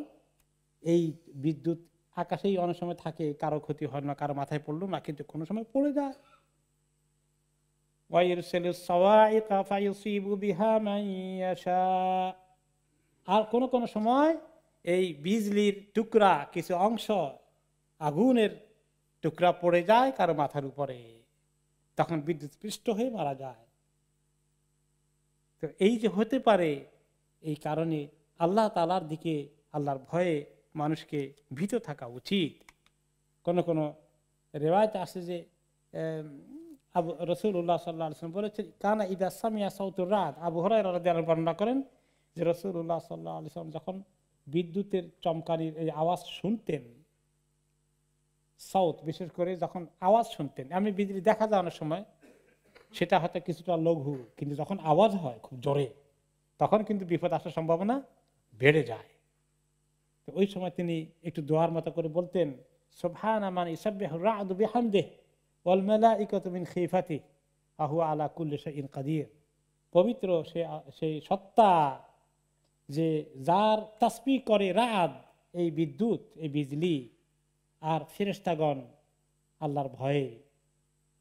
[SPEAKER 1] এই বিদ্যুৎ আকাশেই অনেক সময় থাকে, কারো ক্ষতি হয় না, কারো মাথায় পড়লো না, কিন্তু কোনো সময় পড়ে যায়। আর কোন কোন সময় এই বিজলির টুকরা কিছু অংশ, আগুনের টুকরা পড়ে যায় কারো মাথার উপরে, তখন বিদ্যুৎ পৃষ্ঠ হয়ে মারা যায়। তো এই যে হতে পারে, এই কারণে আল্লাহ তাআলার দিকে, আল্লাহর ভয়ে মানুষকে ভীত থাকা উচিত। কোন কোন রেওয়ায়েত আছে যে আবু রাসূলুল্লাহ সাল্লাল্লাহু আলাইহি ওয়াসাল্লাম বলেছেন, কানা ইদা সামিয়া সাউতুর রাদ, আবু হুরায়রা রাদিয়াল্লাহু আনহু বর্ণনা করেন যে রাসূলুল্লাহ সাল্লাল্লাহু আলাইহি ওয়াসাল্লাম যখন বিদ্যুতের চমকানির এই আওয়াজ শুনতেন, সাউত বিশেষ করে যখন আওয়াজ শুনতেন, আমি বিজলি দেখা যায় অনেক সময়, সেটা হয়তো কিছুটা লঘু, কিন্তু যখন আওয়াজ হয় খুব জোরে, তখন কিন্তু বিপদ আসার সম্ভাবনা বেড়ে যায়। তো ওই সময় তিনি একটু দোয়ার মতো করে বলতেন, সুবহানা মান ইসাব্বিহু রা'দু বিহামদিহি ওয়াল মালাইকাতু মিন খিফাতিহি ওয়া হুয়া আলা কুল্লি শাইইন কাদির। পবিত্র সেই সত্তা যে যার তাসবিহ করে রাত, এই বিদ্যুৎ, এই বিজলি, আর ফেরেশতাগণ আল্লাহর ভয়ে,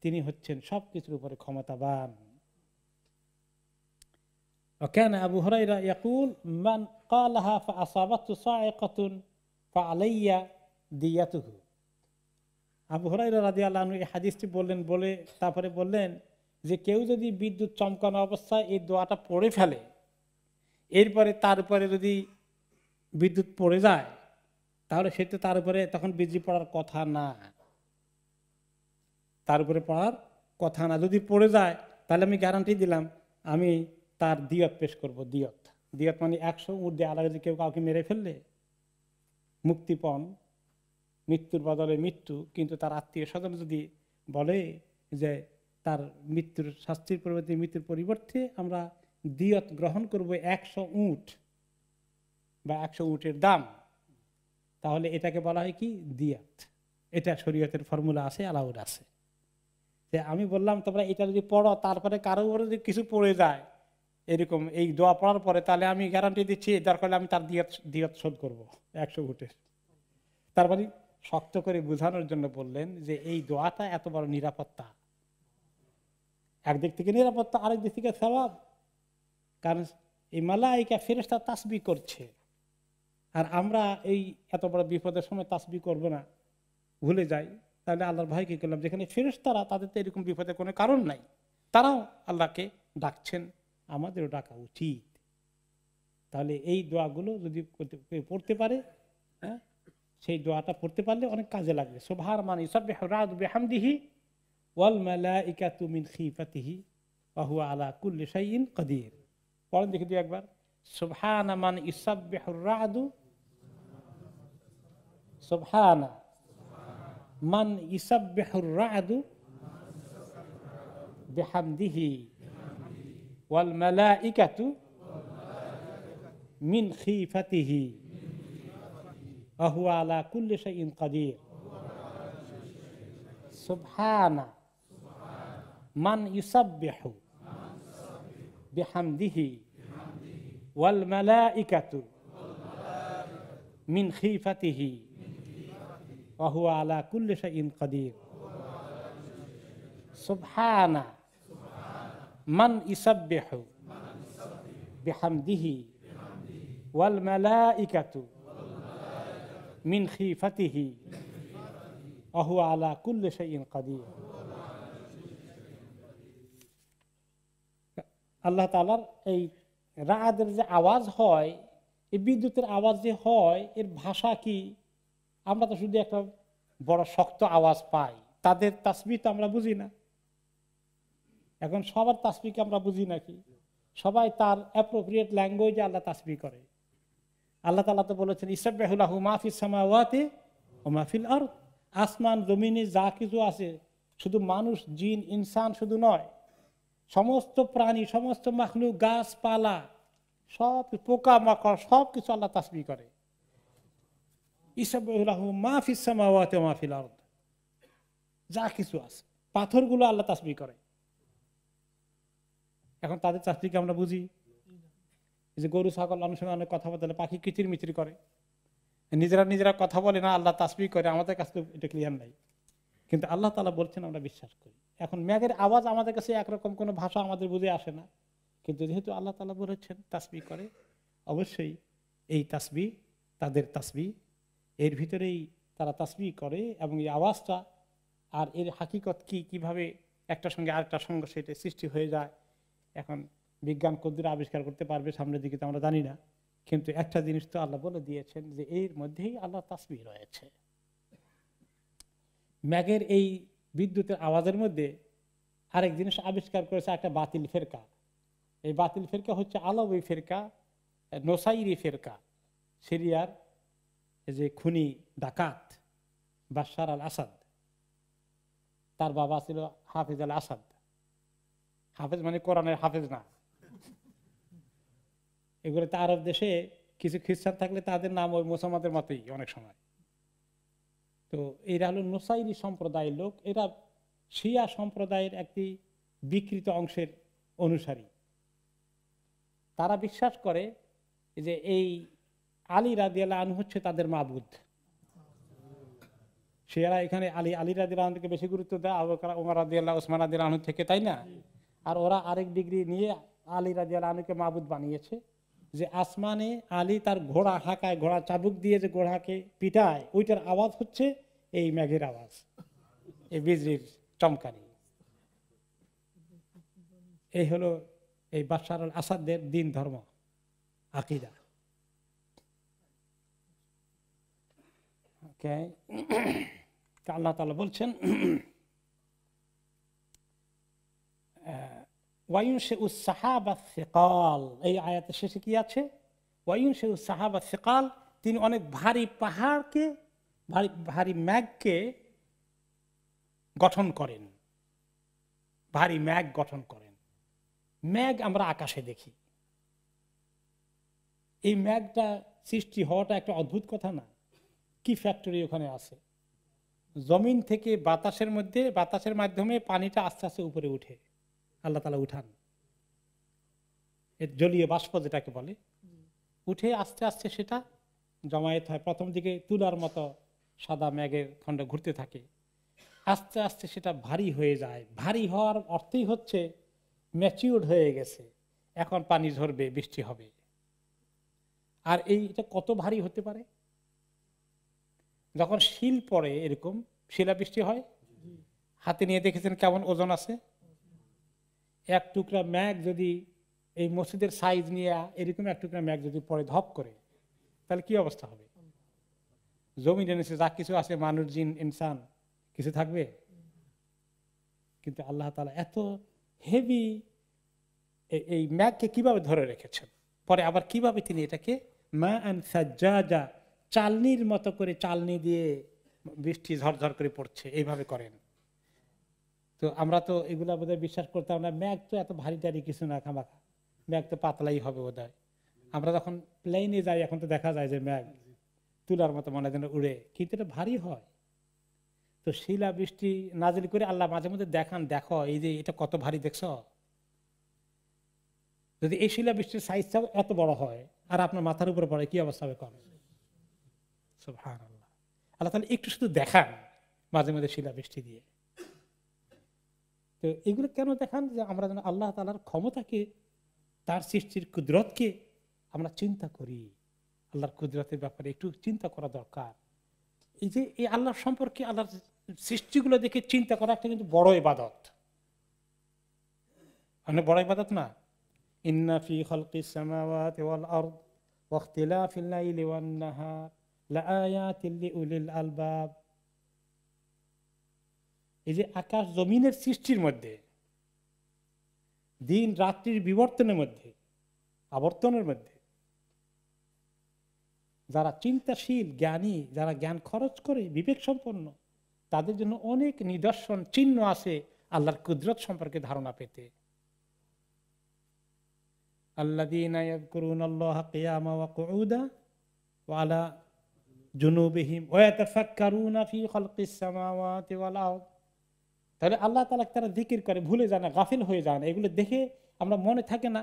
[SPEAKER 1] তিনি হচ্ছেন সবকিছুর উপরে ক্ষমতাবান। وكان أبو هريرة يقول من قالها فأصابته صاعقة فعلي ديته। আবু হুরায়রা রাদিয়াল্লাহু আনহু এই হাদিসটি বললেন, বলে তারপরে বললেন যে কেউ যদি বিদ্যুৎ চমকানো অবস্থায় এই দোয়াটা পড়ে ফেলে, এরপরে তার উপরে যদি বিদ্যুৎ পড়ে যায়, তাহলে সে তো তার উপরে তখন বিজলি পড়ার কথা না, তার উপরে পড়ার কথা না। যদি পড়ে যায় তাহলে আমি গ্যারান্টি দিলাম, আমি তার দিয়ত পেশ করব। দিয়ত, দিয়ত মানে 100 উট দিয়ে আলাদা কেউ কাউকে মেরে ফেললে মুক্তিপণ, মৃত্যুর বদলে মৃত্যু, কিন্তু তার আত্মীয় স্বজন যদি বলে যে তার মৃত্যুর শাস্তির পরিবর্তে, মৃত্যুর পরিবর্তে আমরা দিয়ত গ্রহণ করব 100 উট বা 100 উটের দাম, তাহলে এটাকে বলা হয় কি? দিয়ত। এটা শরীয়তের ফর্মুলা আছে, অ্যালাউড আছে। যে আমি বললাম তোমরা এটা যদি পড়ো, তারপরে কারো উপরে যদি কিছু পড়ে যায় এরকম এই দোয়া পড়ার পরে, তাহলে আমি গ্যারান্টি দিচ্ছি দরকার হলে আমি তার দিয়ত শোধ করবো 100 উটের। তার মানে শক্ত করে বোঝানোর জন্য বললেন যে এই দোয়াটা এত বড় নিরাপত্তা, একদিক থেকে নিরাপত্তা, আরেক দিক থেকে সওয়াব। কারণ এই মালায়েকা ফেরেশতা তাসবিহ করছে, আর আমরা এই এত বড় বিপদের সময় তাসবিহ করব না, ভুলে যাই, তাহলে আল্লাহর ভয় কি করলাম? যেখানে ফেরেশতারা, তাদের তো এরকম বিপদের কোনো কারণ নাই, তারাও আল্লাহকে ডাকছেন, আমাদেরও ডাকা উচিত। তাহলে এই দোয়াগুলো যদি পড়তে পারে, হ্যাঁ, সেই দোয়াটা পড়তে পারলে অনেক কাজে লাগবে। সুবহান মান ইসাব্বিহু রা'দু বিহামদিহি ওয়াল মালাইকাতু মিন খিফাতিহি ওয়া হুয়া আলা কুল্লি শাইইন কাদির। পড়েন দেখি দুই একবার। সুবহান মান ইসাব্বিহু রা'দু, সুবহানা মান ইসাব্বিহু রা'দু বিহামদিহি ওয়াল মালাইকাতু মিন খিফাতিহি ওয়া হুয়া আলা কুল্লি শাইইন কাদির। সুবহানা মান ইউসাব্বিহু বিহামদিহি ওয়াল মালাইকাতু মিন খিফাতিহি ওয়া হুয়া আলা কুল্লি শাইইন কাদির। সুবহানা মান ইউসাব্বিহু বিহামদিহি ওয়াল মালাইকাতু মিন খিফাতিহি ওয়া হুয়া আলা কুল্লি শাইইন কাদির। আল্লাহ তাআলার এই রাআদের যে আওয়াজ হয়, এই বিদ্যুতের আওয়াজ যে হয়, এর ভাষা কি? আমরা তো শুধু একটা বড় শক্ত আওয়াজ পাই, তাদের তাসবিহ তো আমরা বুঝি না। এখন সবার তাসবিহকে আমরা বুঝি নাকি? সবাই তার অ্যাপ্রোপ্রিয়েট ল্যাঙ্গুয়েজে আল্লাহ তাসবিহ করে। আল্লাহ তাআলা তো বলেছেন ইসাব্বিহু লাহু মা ফিস সামাওয়াতি ওয়া মা ফিল আরদ। আসমান জমিনে যা কিছু আছে, শুধু মানুষ, জিন, ইনসান শুধু নয়, সমস্ত প্রাণী, সমস্ত মাখলুক, গাছপালা, সব পোকা মাকড়, সব কিছু আল্লাহ তাসবিহ করে। ইসাব্বিহু লাহু মা ফিস সামাওয়াতি ওয়া মা ফিল আরদ, যা কিছু আছে, পাথরগুলো আল্লাহ তাসবিহ করে। এখন তাদের তাসবিহকে আমরা বুঝি? যে গরু ছাগল অনেক সময় অনেক কথা বলে, পাখি কিচির মিচির করে, নিজেরা কথা বলে না, আল্লাহ তাসবিহ করে। আমাদের কাছে এটা ক্লিয়ার নাই, কিন্তু আল্লাহ তাআলা বলছেন, আমরা বিশ্বাস করি। এখন মেঘের আওয়াজ আমাদের কাছে একরকম, কোনো ভাষা আমাদের বুঝে আসে না, কিন্তু যেহেতু আল্লাহ তাআলা বলেছেন তাসবিহ করে, অবশ্যই এই তাসবিহ তাদের তাসবিহ, এর ভিতরেই তারা তাসবিহ করে। এবং এই আওয়াজটা আর এর হাকিকত কি, কিভাবে একটা সঙ্গে আরেকটা সঙ্গে সেটা সৃষ্টি হয়ে যায়, এখন বিজ্ঞান কদ্দুর আবিষ্কার করতে পারবে সামনের দিকে তো আমরা জানি না, কিন্তু একটা জিনিস তো আল্লাহ বলে দিয়েছেন যে এর মধ্যেই আল্লাহ তাসবিহ রয়েছে। ম্যাগের এই বিদ্যুতের আওয়াজের মধ্যে আরেক জিনিস আবিষ্কার করেছে একটা বাতিল ফেরকা। এই বাতিল ফেরকা হচ্ছে আলাউই ফেরকা, নোসাইরি ফেরকা। সিরিয়ার যে খুনি ডাকাত বাশার আল আসাদ, তার বাবা ছিল হাফিজ আল আসাদ। হাফেজ মানে কোরআনের হাফেজ না। এগুলো তো আরব দেশে কিছু খ্রিস্টান থাকলে তাদের নাম ওই মুসলমানদের মতোই অনেক সময়। তো এরা হলো নোসাইরি সম্প্রদায়ের লোক, এরা শিয়া সম্প্রদায়ের একটি বিকৃত অংশের অনুসারী। তারা বিশ্বাস করে যে এই আলী রাদিয়াল্লাহু আনহু হচ্ছে তাদের মাবুদ। শিয়ারা এখানে আলী রাদিয়াল্লাহু আনহুকে বেশি গুরুত্ব দেয় আবু বকর ওমর রাদিয়াল্লাহু ওসমান রাদিয়াল্লাহু আনহু থেকে, তাই না? আর ওরা আরেক ডিগ্রি নিয়ে আলী রাদিয়াল্লাহু আনহুকে মাবুদ বানিয়েছে, যে আসমানে আলী তার ঘোড়া হাঁকায়, ঘোড়া চাবুক দিয়ে যে ঘোড়াকে পিটায়, ওইটার আওয়াজ হচ্ছে এই মেঘের আওয়াজ, এই বিজলির চমকানি। এই হলো এই বাশার আল আসাদের দিন ধর্ম আকীদা। আল্লাহ তাআলা বলছেন ওয়ায়ুনশিউস সাহাবা সিকাল, এই আয়াতের শেষে কি আছে? ওয়ায়ুনশিউস সাহাবা সিকাল, তিনি অনেক ভারী পাহাড়কে, ভারী মেঘকে গঠন করেন, ভারী মেঘ গঠন করেন। মেঘ আমরা আকাশে দেখি, এই মেঘটা সৃষ্টি হওয়াটা একটা অদ্ভুত কথা না? কি ফ্যাক্টরি ওখানে আছে? জমিন থেকে বাতাসের মধ্যে, বাতাসের মাধ্যমে পানিটা আস্তে আস্তে উপরে উঠে আল্লাহ তাআলা উঠান, এর জলীয় বাষ্প যেটাকে বলে, উঠে আস্তে আস্তে সেটা জমায়েত হয়। প্রথম দিকে তুলার মতো সাদা মেঘের খণ্ড ঘুরতে থাকে, আস্তে আস্তে সেটা ভারী হয়ে যায়। ভারী হওয়ার অর্থই হচ্ছে ম্যাচিউরড হয়ে গেছে, এখন পানি ঝরবে, বৃষ্টি হবে। আর এটা কত ভারী হতে পারে? যখন শিল পড়ে, এরকম শিলাবৃষ্টি হয়, হাতে নিয়ে দেখেছেন কেমন ওজন আছে? এক টুকরা মেঘ যদি এই মসজিদের সাইজ নিয়ে এরকম এক টুকরা মেঘ যদি পড়ে ধপ করে, তাহলে কি অবস্থা হবে? জমিনের নিচে যা কিছু আছে, মানুষ জিন ইনসান, কিছু থাকবে? কিন্তু আল্লাহ তাআলা এত হেভি এই মেঘকে কিভাবে ধরে রেখেছেন, পরে আবার কিভাবে তিনি এটাকে মাআন সাজ্জাজা, চালনির মতো করে, চালনি দিয়ে বৃষ্টি ঝরঝর করে পড়ছে, এইভাবে করেন। তো আমরা তো এগুলা বোধহয় বিশ্বাস করতাম না, মেঘ তো এত ভারী টারি কিছু না, খামাখা মেঘ তো পাতলাই হবে বোধহয়। আমরা যখন প্লেনে যাই এখন তো দেখা যায় যে মেঘ তুলার মতো মনে যেন উড়ে, কিন্তু এটা ভারী হয়। তো শিলা বৃষ্টি নাজিল করে আল্লাহ মাঝে মধ্যে দেখান, দেখো এই যে এটা কত ভারী, দেখছো? যদি এই শিলা বৃষ্টির সাইজটাও এত বড় হয় আর আপনার মাথার উপরে পড়ে, কি অবস্থা হবে? কম সুবহানাল্লাহ। আল্লাহ তাআলা একটু শুধু দেখান মাঝে মধ্যে শিলা বৃষ্টি দিয়ে। তো এগুলো কেন দেখান? যে আমরা যেন আল্লাহ তাআলার ক্ষমতাকে, তার সৃষ্টির কুদরতকে আমরা চিন্তা করি। আল্লাহর কুদরতের ব্যাপারে একটু চিন্তা করা দরকার। এই যে এই আল্লাহর সম্পর্কে, আল্লাহর সৃষ্টিগুলো দেখে চিন্তা করা একটা কিন্তু বড় ইবাদত, অনেক বড় ইবাদত না? ইন্না ফি খালকিস সামাওয়াতি ওয়াল আরদ ওয়া ইখতিলাফিল লাইলি ওয়ান নাহার লাআয়াতিল লিউলিল আলবাব। এই যে আকাশ জমিনের সৃষ্টির মধ্যে, দিন রাত্রির বিবর্তনের মধ্যে, আবর্তনের মধ্যে, যারা চিন্তাশীল জ্ঞানী, যারা জ্ঞান খরচ করে, বিবেক সম্পন্ন, তাদের জন্য অনেক নিদর্শন, চিহ্ন আছে আল্লাহর কুদরত সম্পর্কে ধারণা পেতে। আল্লাযীনা ইয়াযকুরুনাল্লাহা কিয়ামা ওয়া কুউদা ওয়া আলা জুনুবিহিম ওয়া ইয়াতাফাক্কারুনা ফি খালকিস সামাওয়াতি ওয়াল আরদ। তাহলে আল্লাহ তাআলা তারা জিকির করে, ভুলে যায় না, গাফিল হয়ে যায় না। এগুলো দেখে আমরা মনে থাকে না,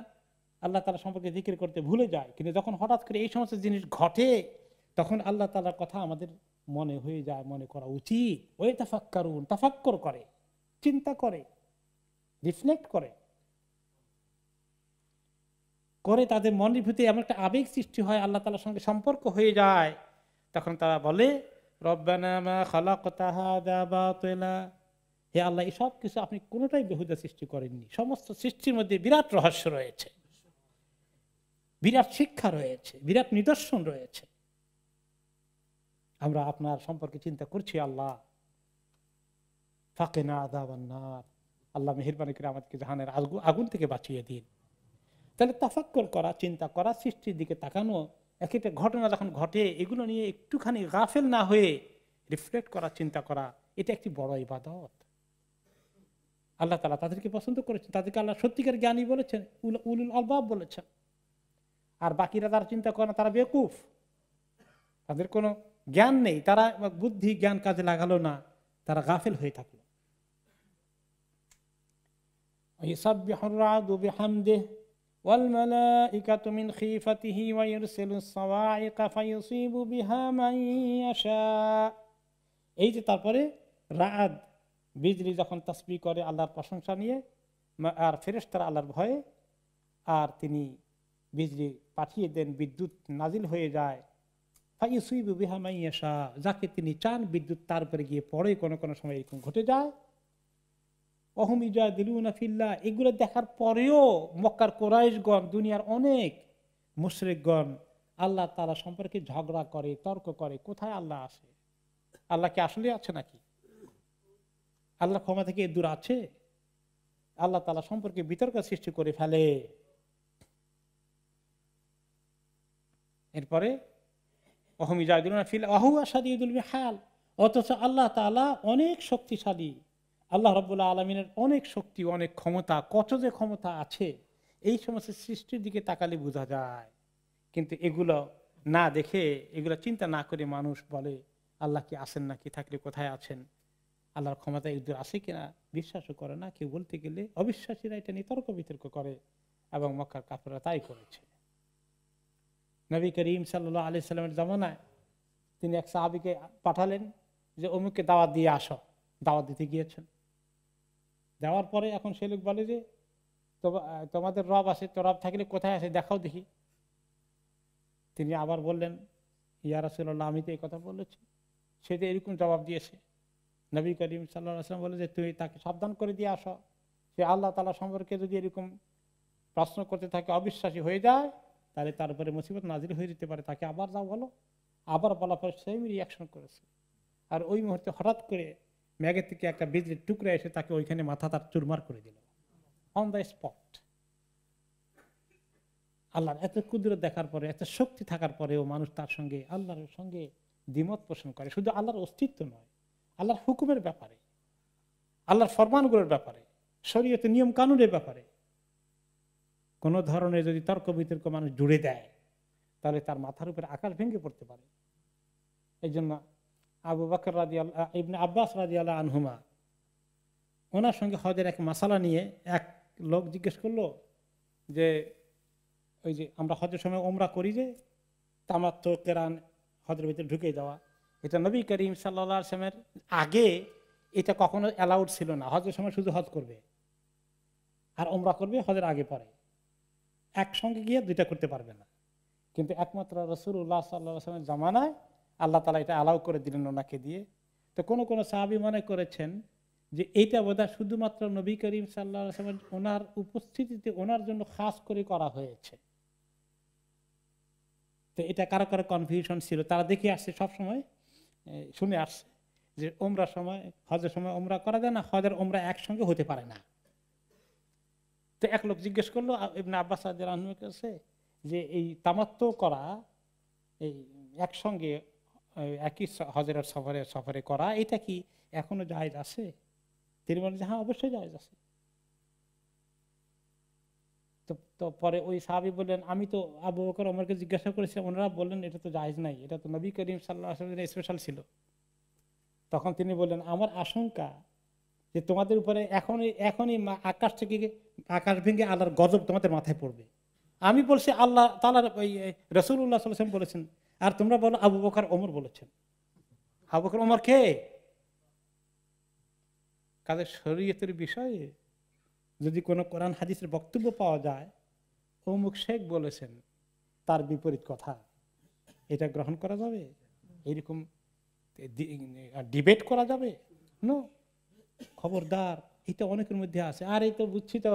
[SPEAKER 1] আল্লাহ তাআলা সম্পর্কে জিকির করতে ভুলে যায়। কিন্তু যখন হঠাৎ করে এই সমস্ত জিনিস ঘটে, তখন আল্লাহ তাআলার কথা আমাদের মনে হয়ে যায়, মনে করা উচিত। ওয়া ইয়াতাফাক্কারুন, তাফাক্কুর করে, চিন্তা করে, রিফ্লেক্ট করে, তাদের মনের ভিতরে এমন একটা আবেগ সৃষ্টি হয়, আল্লাহ তাআলার সঙ্গে সম্পর্ক হয়ে যায়। তখন তারা বলে রব্বানা মা খালাকতা হাযা বাতিলা হে আল্লাহ, এই সব কিছু আপনি কোনোটাই বেহুদা সৃষ্টি করেননি, সমস্ত সৃষ্টির মধ্যে বিরাট রহস্য রয়েছে, বিরাট শিক্ষা রয়েছে, বিরাট নিদর্শন রয়েছে। আমরা আপনার সম্পর্কে চিন্তা করছি আল্লাহ, ফাকিনা আযাবান নার, আল্লাহ মেহেরবানি করে আমাদেরকে জাহান্নামের আগুন থেকে বাঁচিয়ে দিন। তাহলে তাফাক্কুর করা, চিন্তা করা, সৃষ্টির দিকে তাকানো, এক একটা ঘটনা যখন ঘটে এগুলো নিয়ে একটুখানি গাফেল না হয়ে রিফ্লেক্ট করা, চিন্তা করা, এটা একটি বড় ইবাদত। আল্লাহ তাআলা তাদেরকে পছন্দ করেছেন, তাদেরকে আল্লাহ সত্যিকার জ্ঞানী বলেছেন, উলুল আলবাব বলেছেন। আর বাকিরা তারা চিন্তা করে না, তারা বেকুফ, তাদের কোনো জ্ঞান নেই, তারা বুদ্ধি জ্ঞান কাজে লাগালো না, তারা গাফেল হয়ে থাকলো। ইউসাব্বিহুর রা'দু বিহামদিহি ওয়াল মালাইকাতু মিন খিফাতিহি ওয়া ইরসিলুস সাওয়া'iকা ফায়ুসিবু বিহা মান ইয়াশা। এই যে তারপরে রা'দ, বিজলি যখন তাসবিহ করে আল্লাহর প্রশংসা নিয়ে, আর ফেরেশতারা আল্লাহর ভয়ে, আর তিনি বিজলি পাঠিয়ে দেন, বিদ্যুৎ নাজিল হয়ে যায়, ফায়ুসিবু বিহা মান ইয়াশা, যাকে তিনি চান বিদ্যুৎ তার উপরে গিয়ে পড়ে, কোনো কোনো সময় এরকম ঘটে যায়। ওহুম ইউজাদিলুনা ফিল্লাহ, এগুলো দেখার পরেও মক্কার কুরাইশগণ, দুনিয়ার অনেক মুশরিকগণ আল্লাহ তাআলা সম্পর্কে ঝগড়া করে, তর্ক করে, কোথায় আল্লাহ আছে, আল্লাহ কি আসলে আছে নাকি, আল্লাহ ক্ষমা থেকে দূর আছে, আল্লাহ তাআলা সম্পর্কে বিতর্ক সৃষ্টি করে ফেলে। এরপরে ওহুম ইউজাদিলুনা ফিল্লাহ ওয়া হুয়া শাদীদুল মিহাল, অথচ আল্লাহ তাআলা অনেক শক্তিশালী, আল্লাহ রাব্বুল আলামিনের অনেক শক্তি, অনেক ক্ষমতা, কত যে ক্ষমতা আছে এই সমস্ত সৃষ্টির দিকে তাকালে বোঝা যায়। কিন্তু এগুলো না দেখে, এগুলো চিন্তা না করে মানুষ বলে আল্লাহ কি আছেন নাকি, থাকলে কোথায় আছেন, আল্লাহর ক্ষমতা এদের আছে কিনা বিশ্বাসও করে না। কেউ বলতে গেলে অবিশ্বাসীরা এটা নিয়ে তর্ক বিতর্ক করে, এবং মক্কার কাফেররা তাই করেছে। নবী করিম সাল্লাল্লাহু আলাইহি সাল্লামের জামানায় তিনি এক সাহাবীকে পাঠালেন যে অমুককে দাওয়াত দিয়ে আসো। দাওয়াত দিতে গিয়েছেন, দেওয়ার পরে এখন সে লোক বলে যে তোমাদের রব আছে, তো রব থাকলে কোথায় আছে দেখাও দেখি। তিনি আবার বললেন, ইয়া রাসূলুল্লাহ, আমি তো এই কথা বলেছি। সে তো এরকম জবাব দিয়েছে। নবী করিম সাল্লাল্লাহু আলাইহি ওয়াসাল্লাম বলে যে তুমি তাকে সাবধান করে দিয়ে আসো, সে আল্লাহ তাআলা সম্পর্কে যদি এরকম প্রশ্ন করতে থাকে, অবিশ্বাসী হয়ে যায়, তাহলে তার উপরে মুসিবত নাজিল হয়ে যেতে পারে, তাকে আবার যাও বলো। আবার বলার পর সেম রিয়াকশন করেছে। আর ওই মুহূর্তে হঠাৎ করে মেঘের থেকে একটা বিজলির টুকরা এসে তাকে ওইখানে মাথা তার চুরমার করে দিল, অন দ্য স্পট। আল্লাহর এত কুদরত দেখার পরে, এত শক্তি থাকার পরেও মানুষ তার সঙ্গে, আল্লাহর সঙ্গে দ্বিমত পোষণ করে। শুধু আল্লাহর অস্তিত্ব নয়, আল্লাহর হুকুমের ব্যাপারে, আল্লাহর ফরমানগুলোর ব্যাপারে, শরীয়তের নিয়ম কানুনের ব্যাপারে কোন ধরনের যদি তর্ক বিতর্ক মানুষ জুড়ে দেয়, তাহলে তার মাথার উপরে আকাশ ভেঙে পড়তে পারে। এই জন্য আবু বকর রাদিয়াল্লাহু, ইবনে আব্বাস রাদিয়াল্লাহু আনহুমা, ওনার সঙ্গে হজের এক মাসালা নিয়ে এক লোক জিজ্ঞেস করলো যে ওই যে আমরা হজের সময় ওমরা করি যে তামাত্তু কিরান, হজের ভিতরে ঢুকে যাওয়া, এটা নবী করিম সাল্লাল্লাহু আলাইহি ওয়াসাল্লামের আগে এটা কখনো অ্যালাউড ছিল না। হজের সময় শুধু হজ করবে আর ওমরা করবে, হজের আগে পরে একসঙ্গে গিয়ে দুইটা করতে পারবে না। কিন্তু একমাত্র রাসূলুল্লাহ সাল্লাল্লাহু আলাইহি ওয়াসাল্লামের জামানায় আল্লাহ তাআলা এটা অ্যালাউ করে দিলেন ওনাকে দিয়ে। তো কোন সাহাবী মনে করেছেন যে এইটা বোধহয় শুধুমাত্র নবী করিম সাল্লাল্লাহু আলাইহি ওয়াসাল্লাম ওনার উপস্থিতিতে ওনার জন্য খাস করে করা হয়েছে। তো এটা কারো কারো কনফিউশন ছিল, তারা দেখে আসছে, সবসময় শুনে আসছে যে ওমরার সময়, হজের সময় ওমরা করা যায় না, হজের ওমরা একসঙ্গে হতে পারে না। তো এক লোক জিজ্ঞেস করলো ইবনে আব্বাস রাদিয়াল্লাহু আনহুর কাছে যে এই তামাত্তু করা, এই একসঙ্গে একই হজের সফরে করা, এটা কি এখনো জায়েজ আছে? তিনি বলেন যে হ্যাঁ, অবশ্যই জায়েজ আছে। তো পরে ওই সাহাবী বললেন, আমি তো আবু বকর ওমরকে জিজ্ঞাসা করেছি, ওনারা বললেন এটা তো জায়েজ নাই, এটা তো নবী করিম সাল্লাল্লাহু আলাইহি ওয়াসাল্লামের স্পেশাল ছিল। তখন তিনি বললেন, আমার আশঙ্কা যে তোমাদের উপরে এখনই আকাশ থেকে আকাশ ভেঙে আল্লাহর গজব তোমাদের মাথায় পড়বে। আমি বলছি আল্লাহ তাআলার রাসূলুল্লাহ সাল্লাল্লাহু আলাইহি ওয়াসাল্লাম বলেছেন, আর তোমরা বলো আবু বকর ওমর বলেছেন। আবু বকর ওমর কে? কাদের শরীয়তের বিষয়ে যদি কোনো কোরআন হাদিসের বক্তব্য পাওয়া যায়, অমুক শেখ বলেছেন, তার বিপরীত কথা, এটা গ্রহণ করা যাবে? এরকম ডিবেট করা যাবে? নো। খবরদার, এটা অনেকের মধ্যে আছে। আর এই তো বুঝছি তো,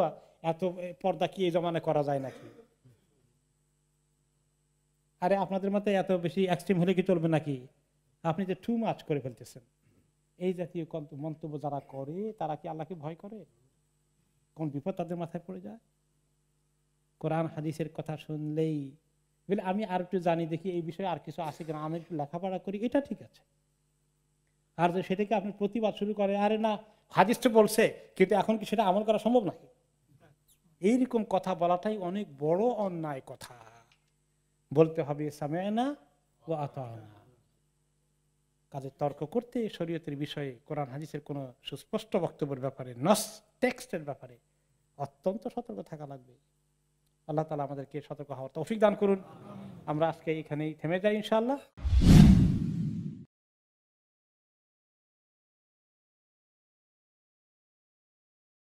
[SPEAKER 1] এত পর্দা কি এই জমানায় করা যায় নাকি? আরে আপনাদের মতে এত বেশি এক্সট্রিম হলে কি চলবে নাকি? আপনি যে টু মাচ করে ফেলতেছেন। এই জাতীয় মন্তব্য যারা করে তারা কি আল্লাহকে ভয় করে? কোন বিপদ তাদের মাথায় পড়ে যায়? কোরআন হাদিসের কথা শুনলেই বলে আমি আর একটু জানি, দেখি এই বিষয়ে আর কিছু আছে কিনা, আমি একটু লেখাপড়া করি, এটা ঠিক আছে। আর যে সেটাকে আপনি প্রতিবাদ শুরু করে, আরে না হাদিস তো বলছে, কিন্তু এখন কি সেটা আমল করা সম্ভব নাকি? এইরকম কথা বলাটাই অনেক বড় অন্যায় কথা। বলতে হবে সামি'না ওয়া আতা'না। কাজে তর্ক করতে শরীয়তের বিষয়ে কোরআন হাদিসের কোন সুস্পষ্ট বক্তব্যের ব্যাপারে, নস টেক্সটের ব্যাপারে অত্যন্ত সতর্ক থাকা লাগবে। আল্লাহ তাআলা আমাদেরকে সতর্ক হওয়ার তৌফিক দান করুন। আমরা আজকে এখানেই থেমে যাই ইনশাআল্লাহ।